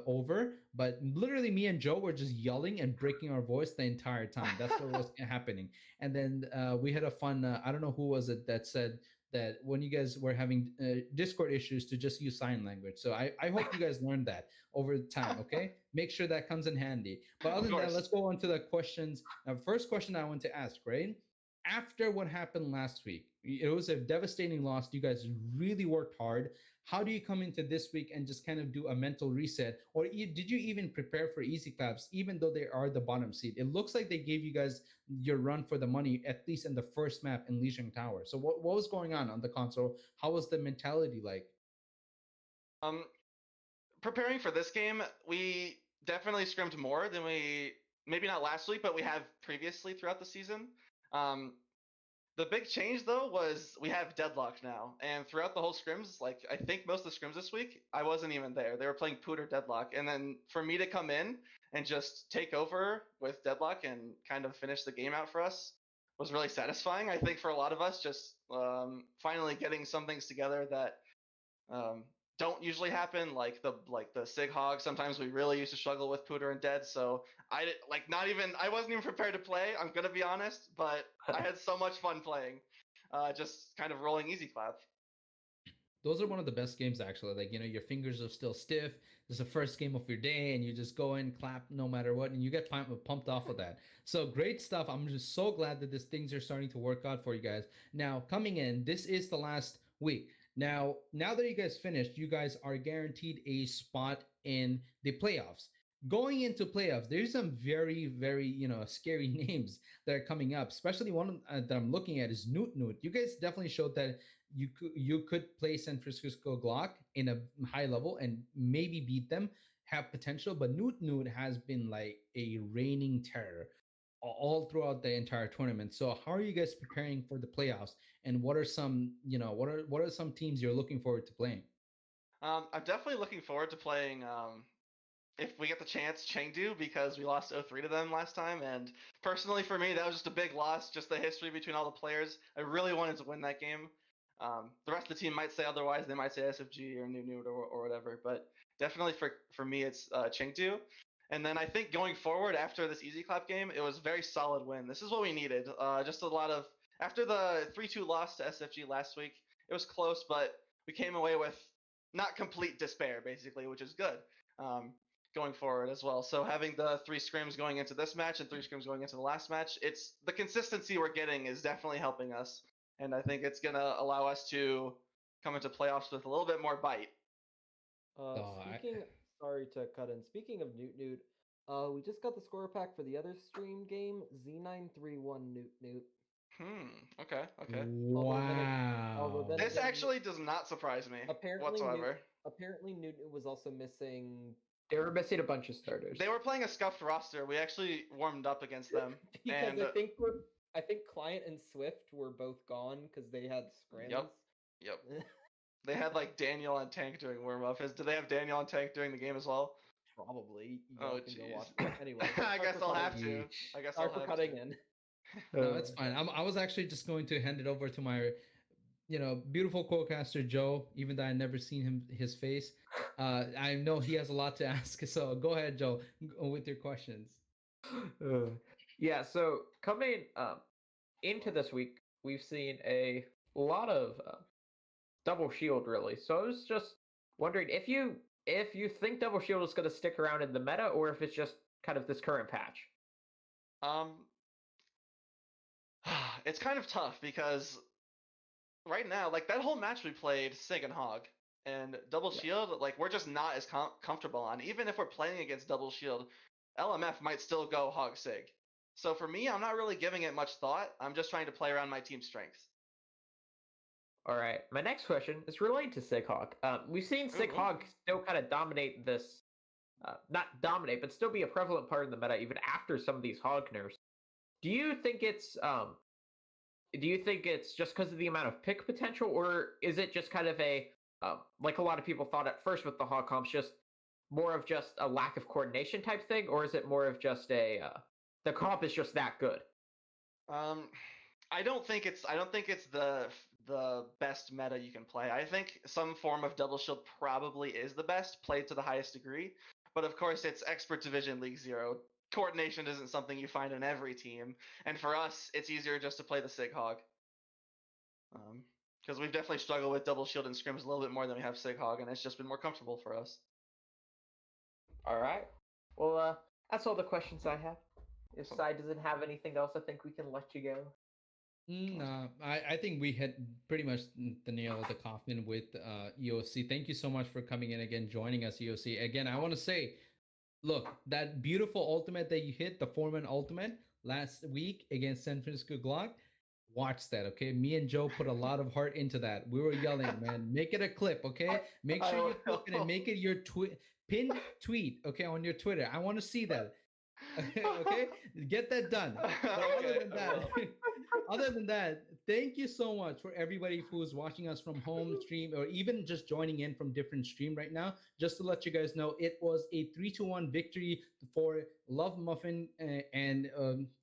over, but literally me and Joe were just yelling and breaking our voice the entire time. That's what was happening. And then we had a fun. I don't know who was it that said that when you guys were having Discord issues to just use sign language. So I hope you guys learned that over time. Okay, make sure that comes in handy. But other than that, let's go on to the questions. First question I want to ask, right? After what happened last week, it was a devastating loss. You guys really worked hard. How do you come into this week and just kind of do a mental reset? Or did you even prepare for Easy Claps, even though they are the bottom seed? It looks like they gave you guys your run for the money, at least in the first map in Lijiang Tower. So what was going on the console? How was the mentality like? Um, Preparing for this game, we definitely scrimmed more than we maybe not last week, but we have previously throughout the season. The big change though was we have deadlock now, and throughout the whole scrims, like I think most of the scrims this week, I wasn't even there. They were playing Pooter deadlock, and then for me to come in and just take over with deadlock and kind of finish the game out for us was really satisfying. I think for a lot of us, just finally getting some things together that um, don't usually happen, like the Sig Hog. Sometimes we really used to struggle with Pooter and Dead, so I wasn't even prepared to play. I'm gonna be honest, but I had so much fun playing, just kind of rolling Easy Clap. Those are one of the best games, actually. Like, your fingers are still stiff. It's the first game of your day, and you just go in, clap no matter what, and you get pumped off of that. So great stuff. I'm just so glad that these things are starting to work out for you guys. Now, coming in, this is the last week. Now that you guys finished, you guys are guaranteed a spot in the playoffs. Going into playoffs, there's some very, very, scary names that are coming up. Especially one that I'm looking at is Newt Newt. You guys definitely showed that you could play San Francisco Glock in a high level and maybe beat them, have potential. But Newt Newt has been like a reigning terror all throughout the entire tournament. So how are you guys preparing for the playoffs? And what are some what are some teams you're looking forward to playing? I'm definitely looking forward to playing. If we get the chance, Chengdu, because we lost 0-3 to them last time, and personally for me, that was just a big loss. Just the history between all the players. I really wanted to win that game. The rest of the team might say otherwise. They might say SFG or New or whatever. But definitely for me, it's Chengdu. And then I think going forward after this Easy Clap game, it was a very solid win. This is what we needed. Just a lot of after the 3-2 loss to SFG last week, it was close, but we came away with not complete despair, basically, which is good. Going forward as well. So having the 3 scrims going into this match and 3 scrims going into the last match, it's the consistency we're getting is definitely helping us, and I think it's gonna allow us to come into playoffs with a little bit more bite. Sorry to cut in. Speaking of Newt Newt, we just got the score pack for the other stream game, Z931 Newt Newt. Okay. Although Wow. then This again, actually does not surprise me whatsoever. Apparently Newt Newt was also missing They were missing a bunch of starters. They were playing a scuffed roster. We actually warmed up against them. because and I think Client and Swift were both gone because they had scrims. Yep. They had like Daniel on tank doing warm up. Did they have Daniel on tank during the game as well? Probably. Oh, Can go jeez. watch. Anyway, I guess I'll have to. Sorry for cutting in. No, it's fine. I was actually just going to hand it over to my, beautiful co-caster Joe. Even though I never seen his face, I know he has a lot to ask. So go ahead, Joe, with your questions. Uh, yeah, so coming into this week, we've seen a lot of double shield really. So I was just wondering if you think double shield is going to stick around in the meta, or if it's just kind of this current patch. Um, it's kind of tough because right now, like that whole match we played, Sig and Hog, and Double Yeah. Shield, like we're just not as comfortable on. Even if we're playing against Double Shield, LMF might still go Hog Sig. So for me, I'm not really giving it much thought. I'm just trying to play around my team's strengths. All right, my next question is related to Sighawk. We've seen Ooh, ooh. Sighawk still kind of dominate this, not dominate, but still be a prevalent part in the meta even after some of these Hog nerfs. Do you think it's just because of the amount of pick potential, or is it just kind of a like a lot of people thought at first with the Hog comps, just more of just a lack of coordination type thing, or is it more of just a the comp is just that good? Um, I don't think it's the best meta you can play. I think some form of double shield probably is the best, played to the highest degree. But of course, it's expert division League Zero. Coordination isn't something you find in every team, and for us, it's easier just to play the Sig Hog. Because we've definitely struggled with double shield and scrims a little bit more than we have Sig Hog, and it's just been more comfortable for us. All right. Well, that's all the questions I have. If Sai doesn't have anything else, I think we can let you go. No, I think we hit pretty much the nail of the coffin with EOC. Thank you so much for coming in again, joining us, EOC. Again, I want to say, look, that beautiful ultimate that you hit, the Foreman ultimate last week against San Francisco Glock. Watch that, okay? Me and Joe put a lot of heart into that. We were yelling, man, make it a clip, okay? Make sure you clip it and make it your pinned tweet, okay, on your Twitter. I want to see that. Okay, get that done. But other Okay, than I will. that, other than that, thank you so much for everybody who's watching us from home stream or even just joining in from different stream right now. Just to let you guys know, it was a 3-1 victory for Love Muffin and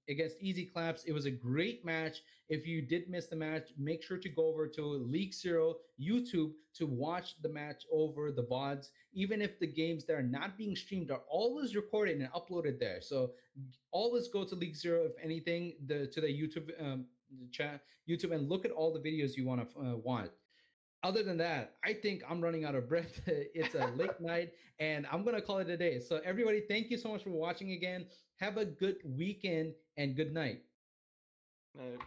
against Easy Claps. It was a great match. If you did miss the match, make sure to go over to League Zero YouTube to watch the match over the VODs. Even if the games that are not being streamed are always recorded and uploaded there. So always go to League Zero if anything, to the YouTube chat, YouTube, and look at all the videos you want to want. Other than that, I think I'm running out of breath. It's a late night, and I'm gonna call it a day. So everybody, thank you so much for watching again. Have a good weekend and good night. No.